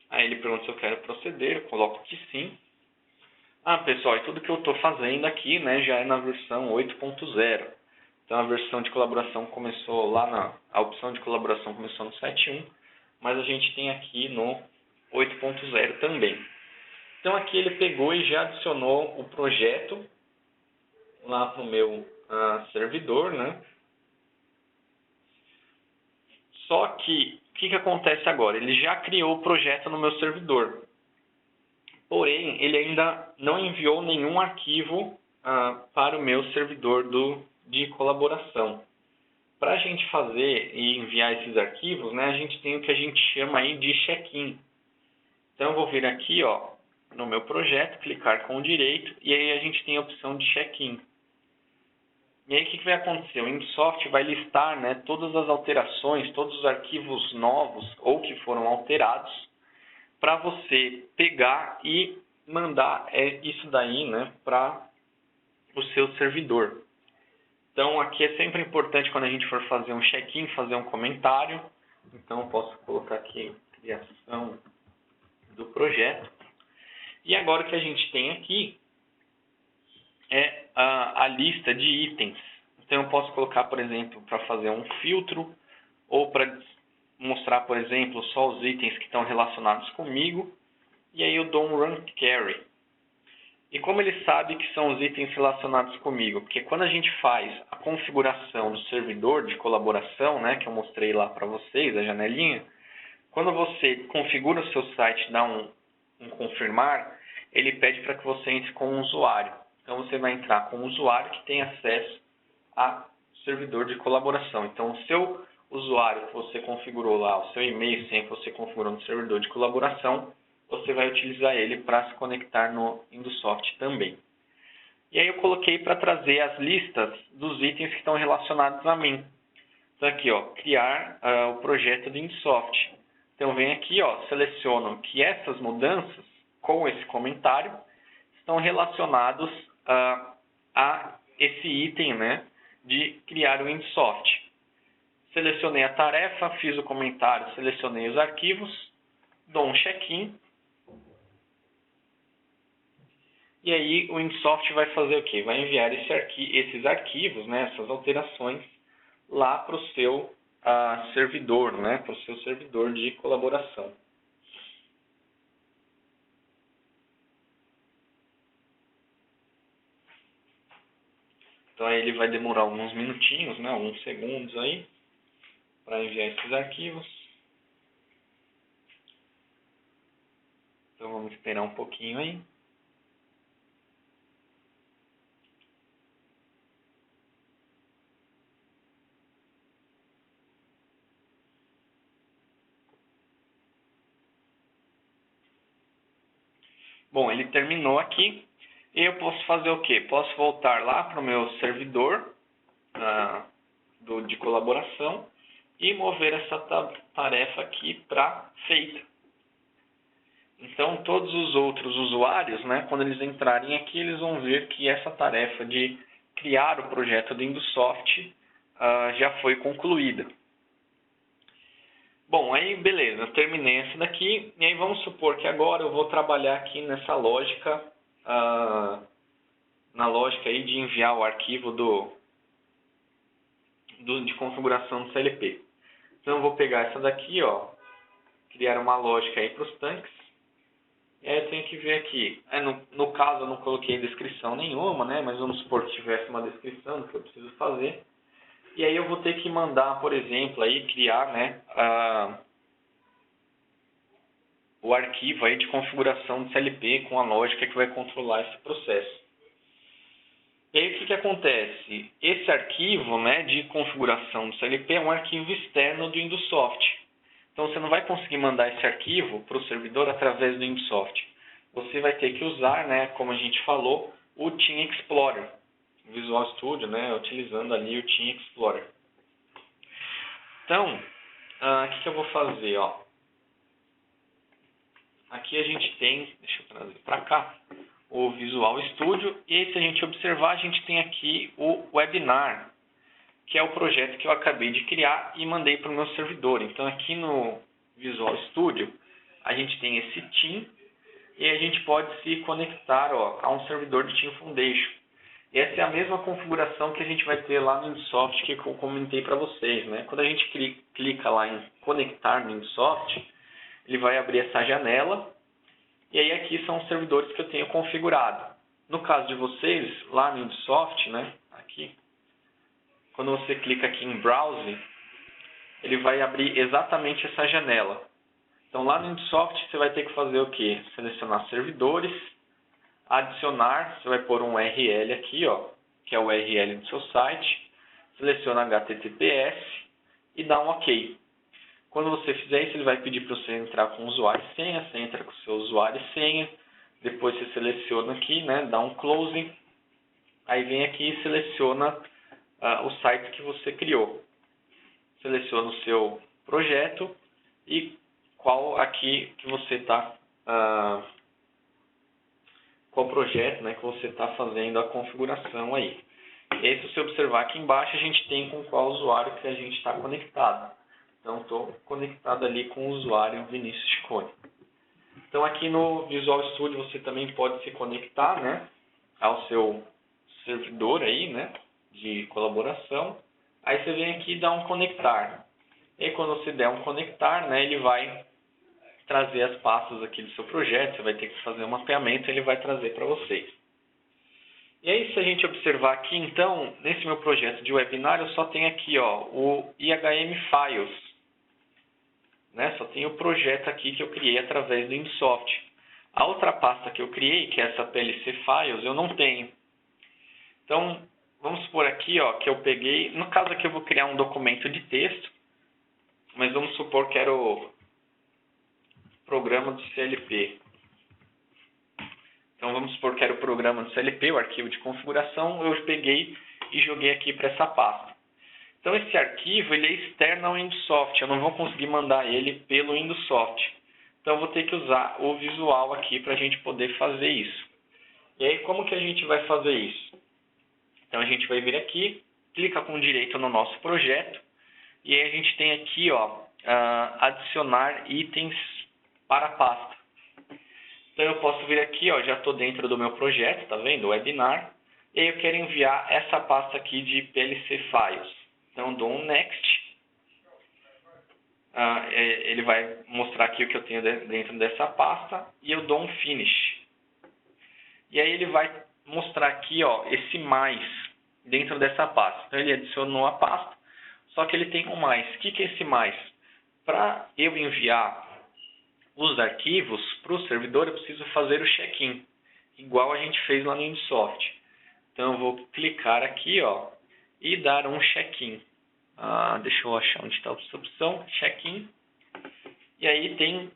Aí ele pergunta se eu quero proceder, eu coloco que sim. Pessoal, e tudo que eu estou fazendo aqui, né, já é na versão 8.0. Então a versão de colaboração começou lá a opção de colaboração começou no 7.1, mas a gente tem aqui no 8.0 também. Então aqui ele pegou e já adicionou o projeto lá para o meu servidor, né? Só que, o que acontece agora? Ele já criou o projeto no meu servidor. Porém, ele ainda não enviou nenhum arquivo para o meu servidor de colaboração. Para a gente fazer e enviar esses arquivos, né, a gente tem o que a gente chama aí de check-in. Então, eu vou vir aqui, ó, no meu projeto, clicar com o direito, e aí a gente tem a opção de check-in. E aí o que vai acontecer? O InSoft vai listar, né, todas as alterações, todos os arquivos novos ou que foram alterados para você pegar e mandar isso daí, né, para o seu servidor. Então aqui é sempre importante quando a gente for fazer um check-in, fazer um comentário. Então eu posso colocar aqui criação do projeto. E agora o que a gente tem aqui é a lista de itens. Então eu posso colocar, por exemplo, para fazer um filtro ou para mostrar, por exemplo, só os itens que estão relacionados comigo. E aí eu dou um run query. E como ele sabe que são os itens relacionados comigo? Porque quando a gente faz a configuração do servidor de colaboração, né, que eu mostrei lá para vocês, a janelinha, quando você configura o seu site e dá um confirmar, ele pede para que você entre com um usuário. Então você vai entrar com um usuário que tem acesso a servidor de colaboração. Então o seu usuário que você configurou lá, o seu e-mail sem que você configurou no servidor de colaboração, você vai utilizar ele para se conectar no InduSoft também. E aí eu coloquei para trazer as listas dos itens que estão relacionados a mim. Então aqui, ó, criar o projeto do InduSoft. Então vem aqui, ó, seleciono que essas mudanças com esse comentário estão relacionados a esse item, né, de criar o InduSoft. Selecionei a tarefa, fiz o comentário, selecionei os arquivos, dou um check-in. E aí o InduSoft vai fazer o quê? Vai enviar esses arquivos, né, essas alterações, lá para o seu servidor, né, para o seu servidor de colaboração. Então aí ele vai demorar alguns minutinhos, né, alguns segundos aí, para enviar esses arquivos. Então vamos esperar um pouquinho aí. Bom, ele terminou aqui. E eu posso fazer o quê? Posso voltar lá para o meu servidor de colaboração e mover essa tarefa aqui para feita. Então, todos os outros usuários, né, quando eles entrarem aqui, eles vão ver que essa tarefa de criar o projeto do InduSoft já foi concluída. Bom, aí beleza, eu terminei essa daqui, e aí vamos supor que agora eu vou trabalhar aqui nessa lógica, na lógica aí de enviar o arquivo de configuração do CLP. Então eu vou pegar essa daqui, ó, criar uma lógica aí para os tanques. E aí eu tenho que ver aqui. No caso eu não coloquei descrição nenhuma, né? Mas vamos supor que tivesse uma descrição do que eu preciso fazer. E aí eu vou ter que mandar, por exemplo, aí criar, né, o arquivo aí de configuração de CLP com a lógica que vai controlar esse processo. E aí o que acontece? Esse arquivo, né, de configuração do CLP é um arquivo externo do Indusoft. Então você não vai conseguir mandar esse arquivo para o servidor através do Indusoft. Você vai ter que usar, né, como a gente falou, o Team Explorer, o Visual Studio, né, utilizando ali o Team Explorer. Então, o que eu vou fazer? Ó? Aqui a gente tem, deixa eu trazer para cá, o Visual Studio. E se a gente observar, a gente tem aqui o Webinar, que é o projeto que eu acabei de criar e mandei para o meu servidor. Então, aqui no Visual Studio, a gente tem esse Team e a gente pode se conectar a um servidor de Team Foundation. E essa é a mesma configuração que a gente vai ter lá no Indusoft que eu comentei para vocês, né? Quando a gente clica lá em conectar no Indusoft, ele vai abrir essa janela e aí aqui são os servidores que eu tenho configurado. No caso de vocês, lá no Indusoft, né? Aqui, quando você clica aqui em Browse, ele vai abrir exatamente essa janela. Então lá no Indusoft você vai ter que fazer o quê? Selecionar servidores, adicionar, você vai pôr um URL aqui, ó, que é o URL do seu site, seleciona HTTPS e dá um OK. Quando você fizer isso, ele vai pedir para você entrar com usuário e senha, você entra com o seu usuário e senha, depois você seleciona aqui, né, dá um close, aí vem aqui e seleciona o site que você criou. Seleciona o seu projeto e qual aqui que você está, qual projeto, né, que você está fazendo a configuração aí. E aí, se você observar aqui embaixo, a gente tem com qual usuário que a gente está conectado. Então, estou conectado ali com o usuário Vinícius Chicone. Então, aqui no Visual Studio, você também pode se conectar, né, ao seu servidor aí, né, de colaboração. Aí você vem aqui e dá um conectar. E aí, quando você der um conectar, né, ele vai trazer as pastas aqui do seu projeto. Você vai ter que fazer um mapeamento e ele vai trazer para vocês. E aí, se a gente observar aqui, então, nesse meu projeto de webinar, eu só tenho aqui, ó, o IHM Files. Né? Só tem o projeto aqui que eu criei através do Indusoft. A outra pasta que eu criei, que é essa PLC Files, eu não tenho. Então, vamos supor aqui, ó, que eu peguei... No caso aqui eu vou criar um documento de texto, mas vamos supor que era o programa do CLP. Então, vamos supor que era o programa do CLP, o arquivo de configuração, eu peguei e joguei aqui para essa pasta. Então, esse arquivo ele é externo ao Indusoft, eu não vou conseguir mandar ele pelo Indusoft. Então, eu vou ter que usar o visual aqui para a gente poder fazer isso. E aí, como que a gente vai fazer isso? Então, a gente vai vir aqui, clica com direito no nosso projeto, e aí a gente tem aqui, ó, adicionar itens para a pasta. Então, eu posso vir aqui, ó, já estou dentro do meu projeto, tá vendo? Webinar, e aí eu quero enviar essa pasta aqui de PLC Files. Então, dou um Next. Ele vai mostrar aqui o que eu tenho dentro dessa pasta. E eu dou um Finish. E aí ele vai mostrar aqui, ó, esse mais dentro dessa pasta. Então, ele adicionou a pasta, só que ele tem um mais. O que é esse mais? Para eu enviar os arquivos para o servidor, eu preciso fazer o check-in, igual a gente fez lá no Indusoft. Então, eu vou clicar aqui, ó, e dar um check-in. Deixa eu achar onde está essa opção, check-in. E aí tem,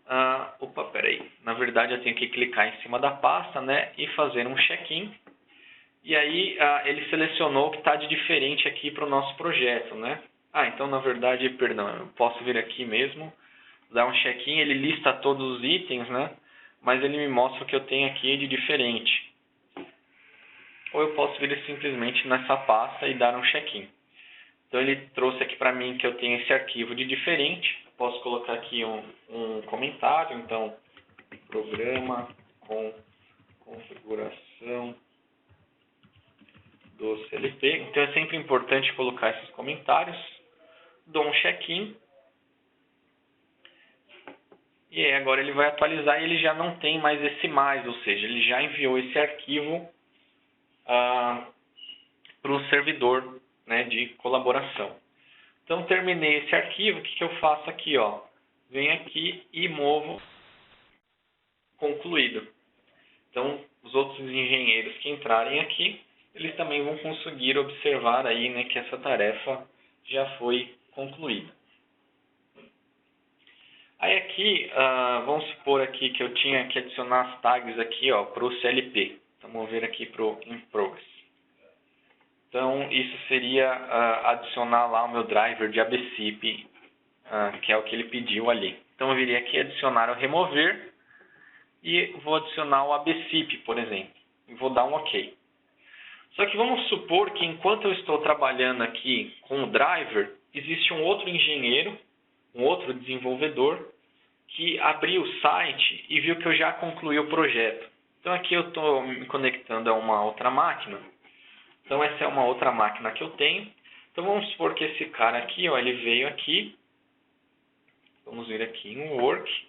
peraí, na verdade eu tenho que clicar em cima da pasta, né, e fazer um check-in. E aí ele selecionou o que está de diferente aqui para o nosso projeto, né. Então na verdade, perdão, eu posso vir aqui mesmo, dar um check-in, ele lista todos os itens, né, mas ele me mostra o que eu tenho aqui de diferente. Ou eu posso vir simplesmente nessa pasta e dar um check-in. Então, ele trouxe aqui para mim que eu tenho esse arquivo de diferente. Posso colocar aqui um comentário. Então, programa com configuração do CLP. Então, é sempre importante colocar esses comentários. Dou um check-in. E aí agora ele vai atualizar e ele já não tem mais esse mais, ou seja, ele já enviou esse arquivo para o servidor, né, de colaboração. Então terminei esse arquivo, o que eu faço aqui? Ó? Venho aqui e movo concluído. Então os outros engenheiros que entrarem aqui, eles também vão conseguir observar aí, né, que essa tarefa já foi concluída. Aí aqui, vamos supor aqui que eu tinha que adicionar as tags aqui para o CLP. Então, vamos ver aqui para o In Progress. Então, isso seria adicionar lá o meu driver de ABCP, que é o que ele pediu ali. Então, eu viria aqui adicionar o remover e vou adicionar o ABCP, por exemplo. E vou dar um OK. Só que vamos supor que enquanto eu estou trabalhando aqui com o driver, existe um outro engenheiro, um outro desenvolvedor, que abriu o site e viu que eu já concluí o projeto. Então aqui eu estou me conectando a uma outra máquina. Então essa é uma outra máquina que eu tenho. Então vamos supor que esse cara aqui, ó, ele veio aqui. Vamos ver aqui em Work.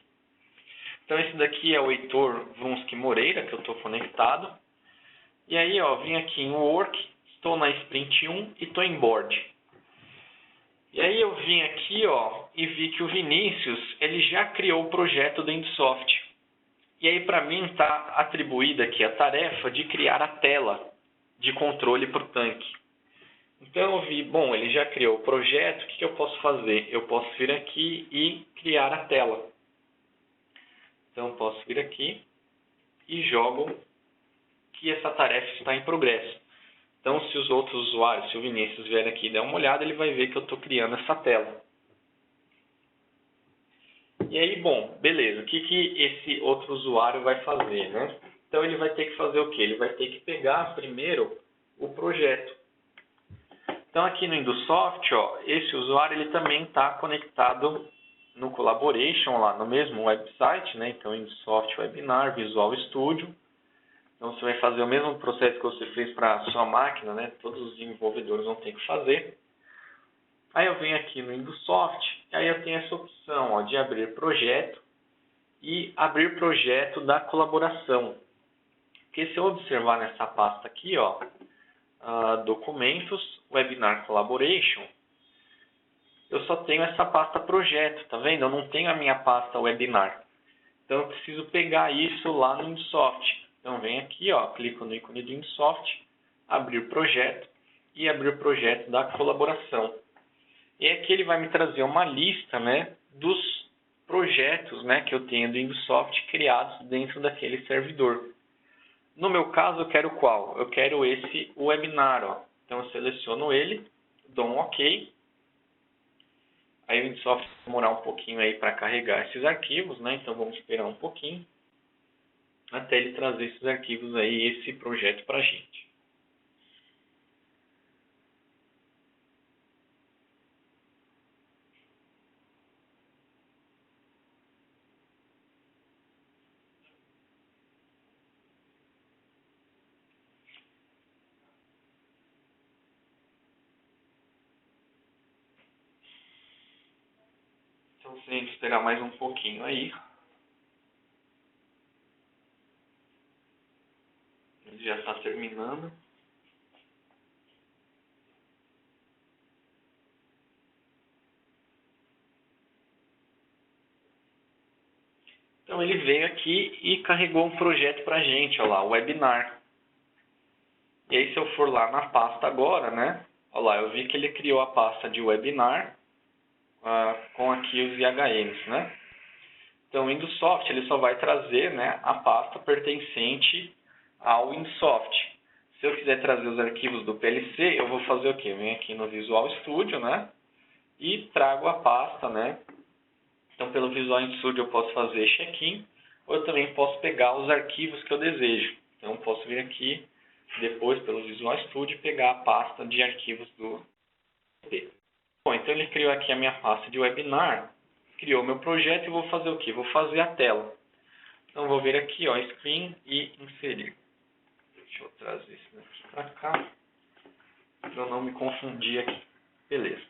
Então esse daqui é o Heitor Vrunski Moreira, que eu estou conectado. E aí, ó, vim aqui em Work, estou na Sprint 1 e estou em Board. E aí eu vim aqui, ó, e vi que o Vinícius, ele já criou o projeto do InSoft. E aí para mim está atribuída aqui a tarefa de criar a tela de controle para o tanque. Então eu vi, bom, ele já criou o projeto, o que eu posso fazer? Eu posso vir aqui e criar a tela. Então eu posso vir aqui e jogo que essa tarefa está em progresso. Então, se os outros usuários, se o Vinícius vier aqui e der uma olhada, ele vai ver que eu estou criando essa tela. E aí, bom, beleza, o que esse outro usuário vai fazer, né? Então, ele vai ter que fazer o quê? Ele vai ter que pegar primeiro o projeto. Então, aqui no InduSoft, ó, esse usuário ele também está conectado no Collaboration, lá no mesmo website, né? Então, InduSoft Webinar, Visual Studio. Então, você vai fazer o mesmo processo que você fez para a sua máquina, né? Todos os desenvolvedores vão ter que fazer. Aí eu venho aqui no InduSoft, e aí eu tenho essa opção, ó, de abrir projeto e abrir projeto da colaboração. Porque se eu observar nessa pasta aqui, ó, documentos, Webinar Collaboration, eu só tenho essa pasta projeto, tá vendo? Eu não tenho a minha pasta webinar. Então eu preciso pegar isso lá no InduSoft. Então vem aqui, ó, clico no ícone do InduSoft, abrir projeto e abrir o projeto da colaboração. E aqui ele vai me trazer uma lista, né, dos projetos, né, que eu tenho do InduSoft criados dentro daquele servidor. No meu caso, eu quero qual? Eu quero esse webinar. Ó. Então eu seleciono ele, dou um OK. Aí o InduSoft vai demorar um pouquinho aí para carregar esses arquivos, né? Então vamos esperar um pouquinho até ele trazer esses arquivos aí, esse projeto para a gente. Então você tem que esperar mais um pouquinho aí. Ele já está terminando. Então ele veio aqui e carregou um projeto para a gente, olha lá, o webinar. E aí se eu for lá na pasta agora, né, olha lá, eu vi que ele criou a pasta de webinar com aqui os IHMs, né. Então o InduSoft ele só vai trazer, né, a pasta pertencente ao InduSoft. Se eu quiser trazer os arquivos do PLC, eu vou fazer o quê? Eu venho aqui no Visual Studio, né, e trago a pasta, né. Então, pelo Visual Studio eu posso fazer check-in, ou eu também posso pegar os arquivos que eu desejo. Então, eu posso vir aqui, depois, pelo Visual Studio, e pegar a pasta de arquivos do PLC. Bom, então ele criou aqui a minha pasta de webinar, criou meu projeto e vou fazer o quê? Vou fazer a tela. Então, vou vir aqui, ó, Screen e inserir. Deixa eu trazer isso daqui para cá, para eu não me confundir aqui. Beleza.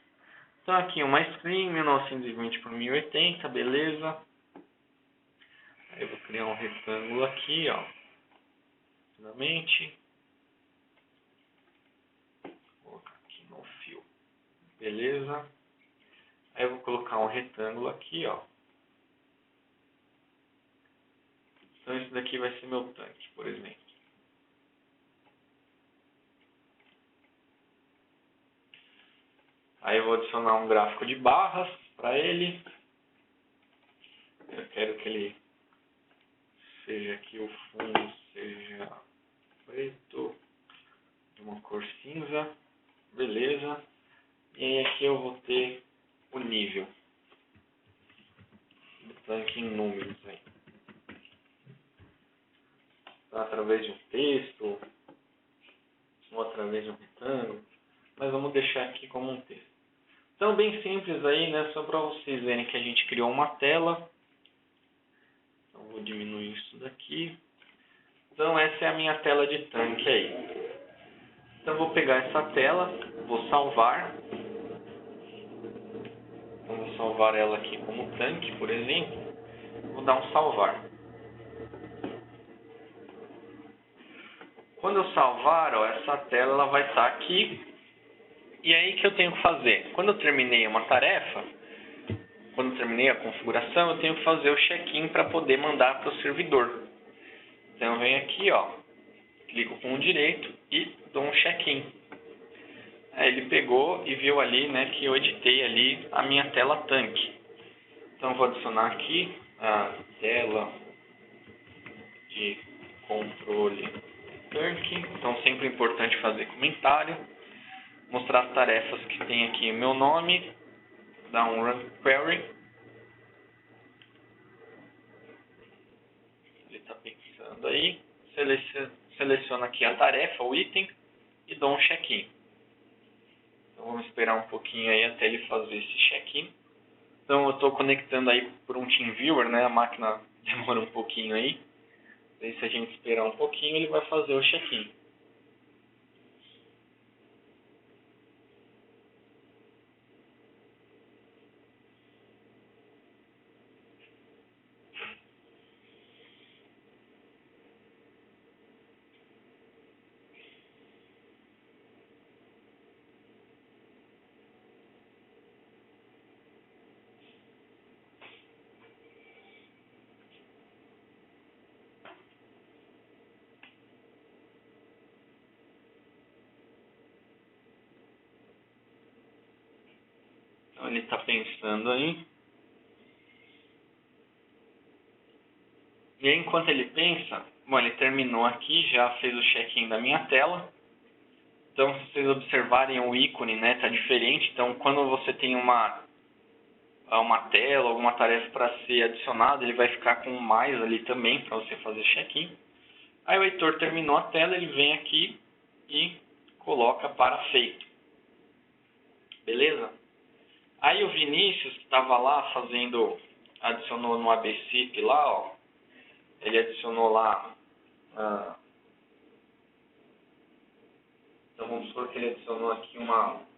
Então aqui uma screen, 1920 por 1080, beleza. criar um retângulo aqui, ó. Novamente. Vou colocar aqui no fio. Beleza. Aí eu vou colocar um retângulo aqui, ó. Então esse daqui vai ser meu tanque, por exemplo. Aí eu vou adicionar um gráfico de barras para ele. Eu quero que ele seja aqui, o fundo seja preto, de uma cor cinza. Beleza. E aí aqui eu vou ter o nível do tanque em números aí. Então, através de um texto ou através de um retângulo. Mas vamos deixar aqui como um texto. Então, bem simples aí, né? Só para vocês verem que a gente criou uma tela. Então, vou diminuir isso daqui. Então, essa é a minha tela de tanque aí. Então, vou pegar essa tela, vou salvar. Então, vou salvar ela aqui como tanque, por exemplo. Vou dar um salvar. Quando eu salvar, ó, essa tela ela vai estar aqui. E aí que eu tenho que fazer? Quando eu terminei uma tarefa, quando eu terminei a configuração, eu tenho que fazer o check-in para poder mandar para o servidor. Então eu venho aqui, ó, clico com o direito e dou um check-in. Aí ele pegou e viu ali, né, que eu editei ali a minha tela tanque. Então eu vou adicionar aqui a tela de controle tanque. Então sempre é importante fazer comentário. Mostrar as tarefas que tem aqui meu nome, dar um run query. Ele está pensando aí. Seleciono aqui a tarefa, o item, e dou um check-in. Então vamos esperar um pouquinho aí até ele fazer esse check-in. Então eu estou conectando aí por um TeamViewer, né? A máquina demora um pouquinho aí. Daí se a gente esperar um pouquinho, ele vai fazer o check-in. Então ele está pensando aí. E aí, enquanto ele pensa, bom, ele terminou aqui, já fez o check-in da minha tela. Então, se vocês observarem o ícone, né, tá diferente. Então, quando você tem uma tela, alguma tarefa para ser adicionada, ele vai ficar com mais ali também para você fazer check-in. Aí o Heitor terminou a tela, ele vem aqui e coloca para feito. Beleza? Aí o Vinícius, que estava lá adicionou no ABCIP lá, ó. Ele adicionou lá. Então vamos supor que ele adicionou aqui uma.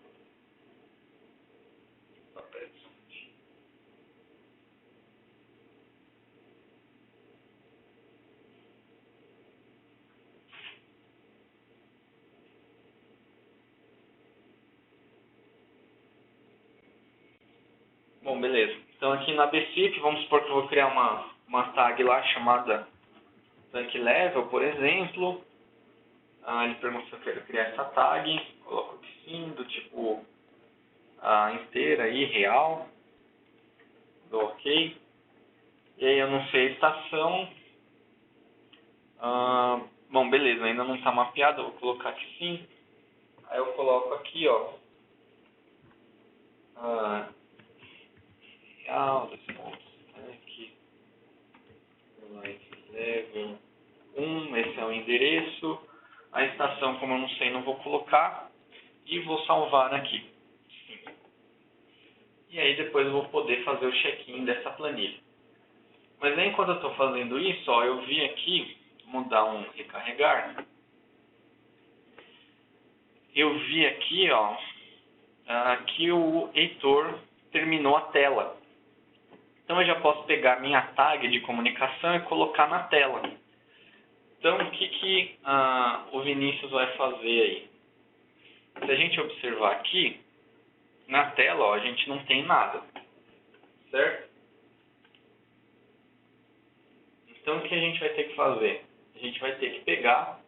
Bom, beleza. Então aqui na ABCIP, vamos supor que eu vou criar uma tag lá chamada tank level, por exemplo. Ele pergunta se eu quero criar essa tag. Coloco aqui sim, do tipo inteira aí, real. Dou OK. E aí eu não sei a estação. Bom, beleza, ainda não está mapeado, eu vou colocar aqui sim. Aí eu coloco aqui, ó. Real, aqui. Level 1, esse é o endereço. A estação, como eu não sei, não vou colocar. E vou salvar aqui. Sim. E aí depois eu vou poder fazer o check-in dessa planilha. Mas aí, enquanto eu estou fazendo isso, ó, eu vi aqui, vamos dar um recarregar. Eu vi aqui, ó, que o Heitor terminou a tela. Então eu já posso pegar minha tag de comunicação e colocar na tela. Então o que o Vinícius vai fazer aí? Se a gente observar aqui, na tela ó, a gente não tem nada, certo? Então o que a gente vai ter que fazer? A gente vai ter que pegar...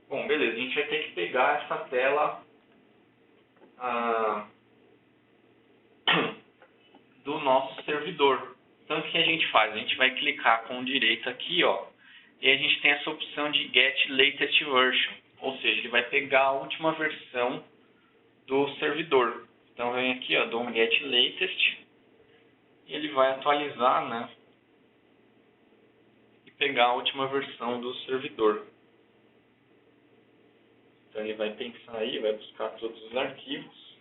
Bom, beleza, a gente vai ter que pegar essa tela do nosso servidor. Então o que a gente faz? A gente vai clicar com o direito aqui, ó, e a gente tem essa opção de Get Latest Version, ou seja, ele vai pegar a última versão do servidor. Então vem aqui, ó, dou um Get Latest e ele vai atualizar, né, e pegar a última versão do servidor. Então ele vai pensar aí, vai buscar todos os arquivos.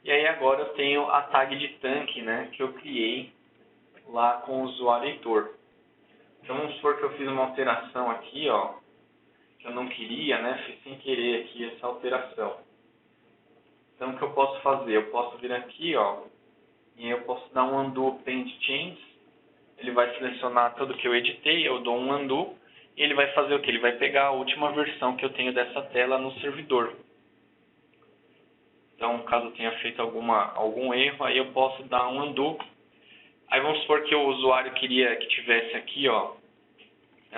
E aí agora eu tenho a tag de tanque, né, que eu criei lá com o usuário Heitor. Então vamos supor que eu fiz uma alteração aqui, ó, que eu não queria, né, fiz sem querer aqui essa alteração. Então o que eu posso fazer? Eu posso vir aqui, ó, e eu posso dar um undo append change. Ele vai selecionar tudo que eu editei, eu dou um undo, e ele vai fazer o que? Ele vai pegar a última versão que eu tenho dessa tela no servidor. Então, caso eu tenha feito algum erro, aí eu posso dar um undo. Aí vamos supor que o usuário queria que tivesse aqui, ó,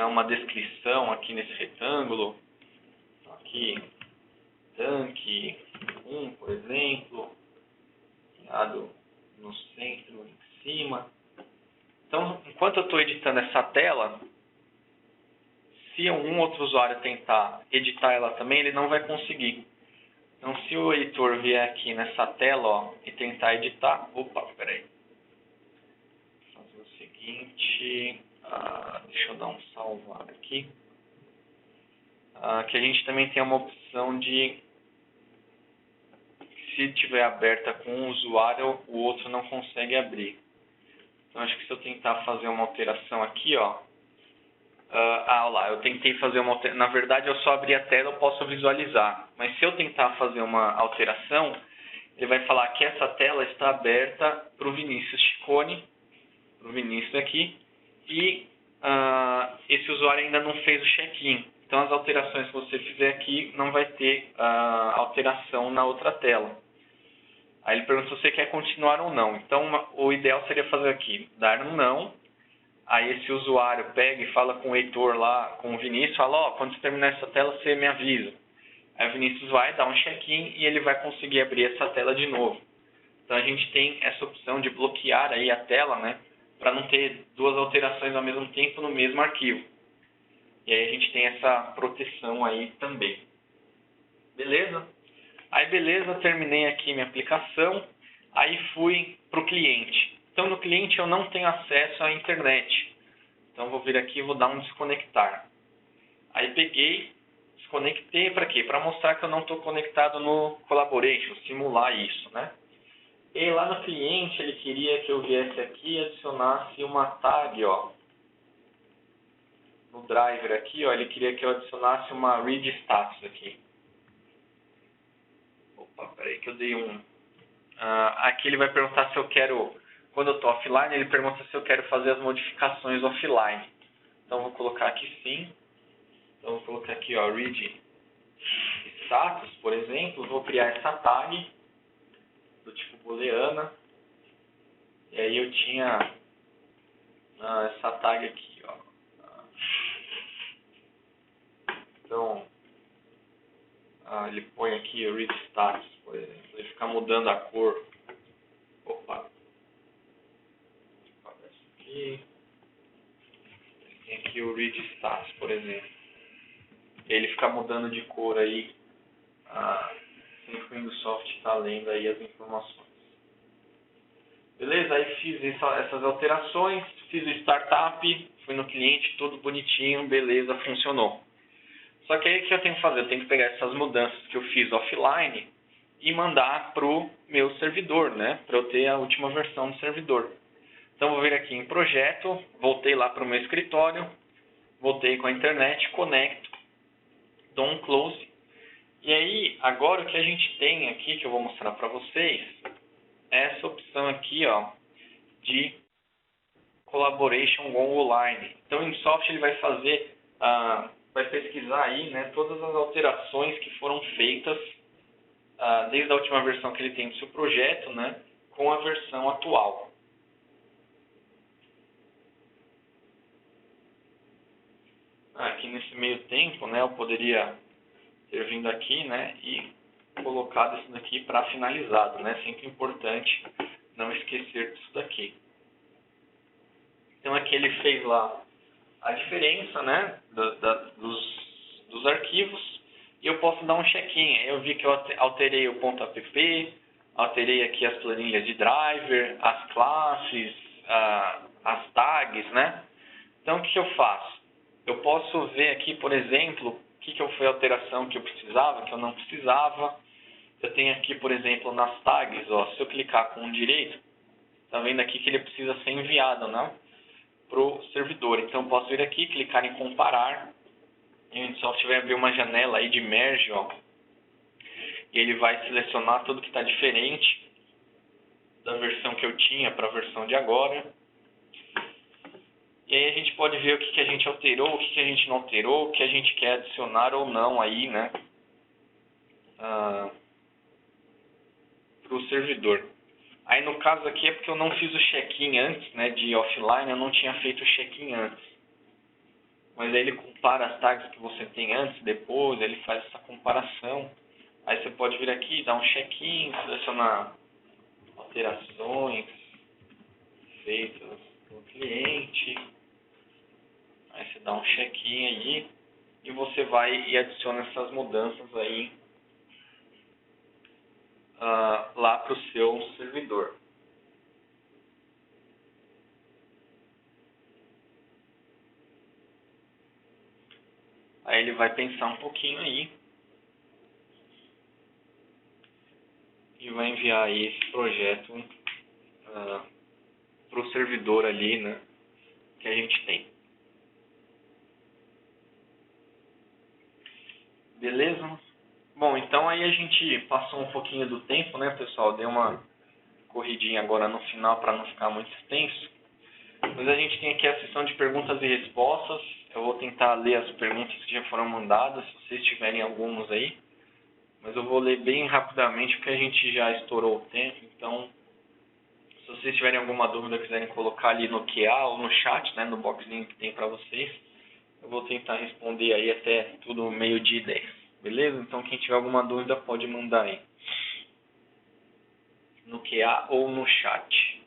uma descrição aqui nesse retângulo. Aqui, tanque 1, por exemplo, criado no centro, em cima. Então, enquanto eu estou editando essa tela, se um outro usuário tentar editar ela também, ele não vai conseguir. Então, se o editor vier aqui nessa tela, ó, e tentar editar... Opa, peraí. Vou fazer o seguinte... deixa eu dar um salvar aqui. Que a gente também tem uma opção de... Se tiver aberta com um usuário, o outro não consegue abrir. Então, acho que se eu tentar fazer uma alteração aqui, ó... olha lá, eu tentei fazer uma alteração. Na verdade, eu só abri a tela, eu posso visualizar. Mas se eu tentar fazer uma alteração, ele vai falar que essa tela está aberta para o Vinícius Ciccone, para o Vinícius aqui, e esse usuário ainda não fez o check-in. Então, as alterações que você fizer aqui não vai ter alteração na outra tela. Aí ele pergunta se você quer continuar ou não. Então, o ideal seria fazer aqui, dar um não. Aí esse usuário pega e fala com o Heitor lá, com o Vinícius, fala, ó, quando você terminar essa tela, você me avisa. Aí o Vinícius vai dar um check-in e ele vai conseguir abrir essa tela de novo. Então a gente tem essa opção de bloquear aí a tela, né, para não ter duas alterações ao mesmo tempo no mesmo arquivo. E aí a gente tem essa proteção aí também. Beleza? Aí beleza, terminei aqui minha aplicação, aí fui para o cliente. Então, no cliente eu não tenho acesso à internet. Então, vou vir aqui e vou dar um desconectar. Aí, peguei, desconectei para quê? Para mostrar que eu não estou conectado no Collaboration, simular isso, né? E lá no cliente, ele queria que eu viesse aqui e adicionasse uma tag, ó. No driver aqui, ó, ele queria que eu adicionasse uma read status aqui. Opa, peraí que eu dei um... aqui ele vai perguntar se eu quero... Quando eu estou offline, ele pergunta se eu quero fazer as modificações offline. Então, vou colocar aqui sim. Então, vou colocar aqui, ó, read status, por exemplo. Vou criar essa tag do tipo booleana. E aí eu tinha essa tag aqui, ó. Então, ele põe aqui o read status, por exemplo. Ele fica mudando a cor. Opa. Tem aqui o read status, por exemplo. Ele fica mudando de cor aí, sempre que o Windows está lendo aí as informações. Beleza? Aí fiz essas alterações, fiz o startup, fui no cliente, tudo bonitinho, beleza, funcionou. Só que aí o que eu tenho que fazer? Eu tenho que pegar essas mudanças que eu fiz offline e mandar para o meu servidor, né? Para eu ter a última versão do servidor. Então, vou vir aqui em projeto, voltei lá para o meu escritório, voltei com a internet, conecto, dou um close. E aí, agora o que a gente tem aqui, que eu vou mostrar para vocês, é essa opção aqui, ó, de Collaboration Online. Então, o InSoft ele vai fazer, vai pesquisar aí, né, todas as alterações que foram feitas desde a última versão que ele tem do seu projeto, né, com a versão atual. Aqui nesse meio tempo, né, eu poderia ter vindo aqui, né, e colocado isso daqui para finalizado, né, sempre importante não esquecer disso daqui. Então aqui ele fez lá a diferença, né, dos arquivos, e eu posso dar um check-in. Eu vi que eu alterei o .app, alterei aqui as planilhas de driver, as classes, as tags, né. Então o que eu faço? Eu posso ver aqui, por exemplo, o que foi a alteração que eu precisava, que eu não precisava. Eu tenho aqui, por exemplo, nas tags, ó, se eu clicar com o direito, tá vendo aqui que ele precisa ser enviado, né, para o servidor. Então, eu posso vir aqui, clicar em comparar, e o InSoft vai abrir uma janela aí de merge, ó, e ele vai selecionar tudo que está diferente da versão que eu tinha para a versão de agora. E aí a gente pode ver o que a gente alterou, o que a gente não alterou, o que a gente quer adicionar ou não aí, né, para o servidor. Aí no caso aqui é porque eu não fiz o check-in antes, né, de offline, eu não tinha feito o check-in antes. Mas aí ele compara as tags que você tem antes, depois, ele faz essa comparação. Aí você pode vir aqui, dar um check-in, selecionar alterações feitas pelo cliente. Aí você dá um check-in aí e você vai e adiciona essas mudanças aí lá para o seu servidor. Aí ele vai pensar um pouquinho aí e vai enviar aí esse projeto para o servidor ali, né, que a gente tem. Beleza? Bom, então aí a gente passou um pouquinho do tempo, né, pessoal? Deu uma corridinha agora no final para não ficar muito extenso. Mas a gente tem aqui a sessão de perguntas e respostas. Eu vou tentar ler as perguntas que já foram mandadas, se vocês tiverem algumas aí. Mas eu vou ler bem rapidamente porque a gente já estourou o tempo. Então, se vocês tiverem alguma dúvida, quiserem colocar ali no QA ou no chat, né, no boxzinho que tem para vocês, eu vou tentar responder aí até tudo meio-dia e 10. Beleza? Então, quem tiver alguma dúvida pode mandar aí no QA ou no chat.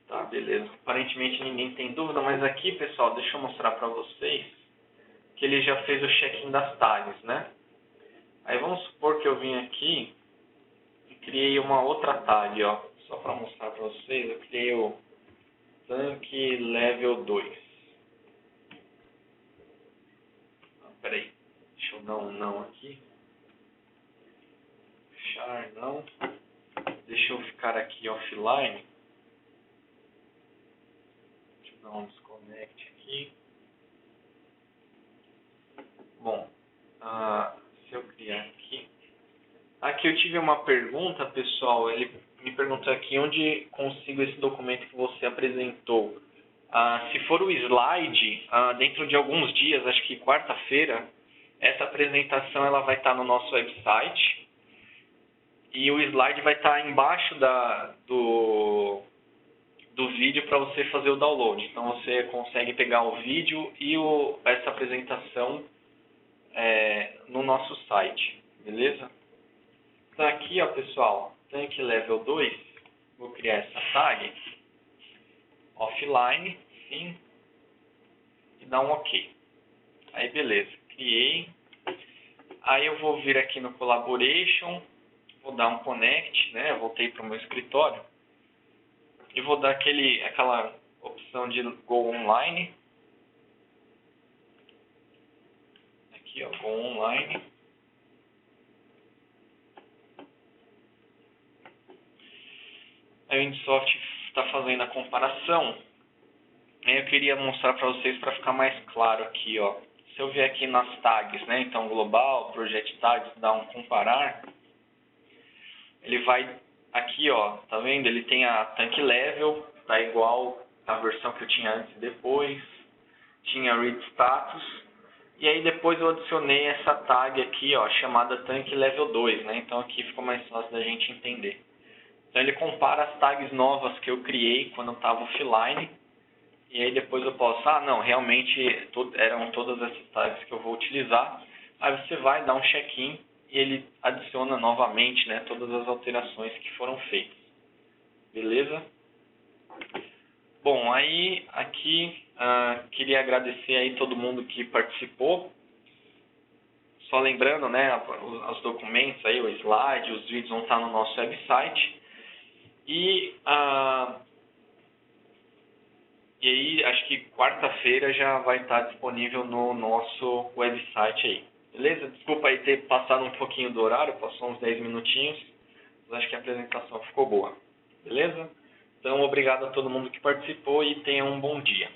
Tá, beleza. Aparentemente ninguém tem dúvida, mas aqui, pessoal, deixa eu mostrar para vocês que ele já fez o check-in das tags, né? Aí vamos supor que eu vim aqui e criei uma outra tag, ó. Só para mostrar para vocês, eu criei o tanque level 2. Peraí, deixa eu dar um não aqui. Fechar, não. Deixa eu ficar aqui offline. Deixa eu dar um desconnect aqui. Bom, se eu criar aqui. Aqui eu tive uma pergunta, pessoal. Ele me perguntou aqui onde consigo esse documento que você apresentou. Se for o slide, dentro de alguns dias, acho que quarta-feira, essa apresentação ela vai estar no nosso website. E o slide vai estar embaixo do vídeo para você fazer o download. Então você consegue pegar o vídeo e essa apresentação no nosso site, beleza? Então aqui, ó, pessoal, tank level 2, vou criar essa tag, offline, sim, e dar um OK. Aí beleza, criei. Aí eu vou vir aqui no Collaboration, vou dar um Connect, né? Eu voltei para o meu escritório. E vou dar aquela opção de Go Online. Aqui, ó, Go Online. Aí o Insoft está fazendo a comparação. Aí eu queria mostrar para vocês para ficar mais claro aqui, ó. Se eu vier aqui nas tags, né? Então global, project tags, dar um comparar. Ele vai aqui, ó, tá vendo? Ele tem a tank level, tá igual a versão que eu tinha antes e depois. Tinha read status. E aí depois eu adicionei essa tag aqui, ó, chamada tank level 2, né? Então aqui ficou mais fácil da gente entender. Então ele compara as tags novas que eu criei quando eu estava offline. E aí depois eu posso, não, realmente eram todas essas tags que eu vou utilizar. Aí você vai dar um check-in e ele adiciona novamente, né, todas as alterações que foram feitas. Beleza? Bom, aí aqui queria agradecer aí todo mundo que participou. Só lembrando, né, os documentos aí, o slide, os vídeos vão estar no nosso website. E aí, acho que quarta-feira já vai estar disponível no nosso website aí. Beleza? Desculpa aí ter passado um pouquinho do horário, passou uns 10 minutinhos, mas acho que a apresentação ficou boa. Beleza? Então, obrigado a todo mundo que participou e tenha um bom dia.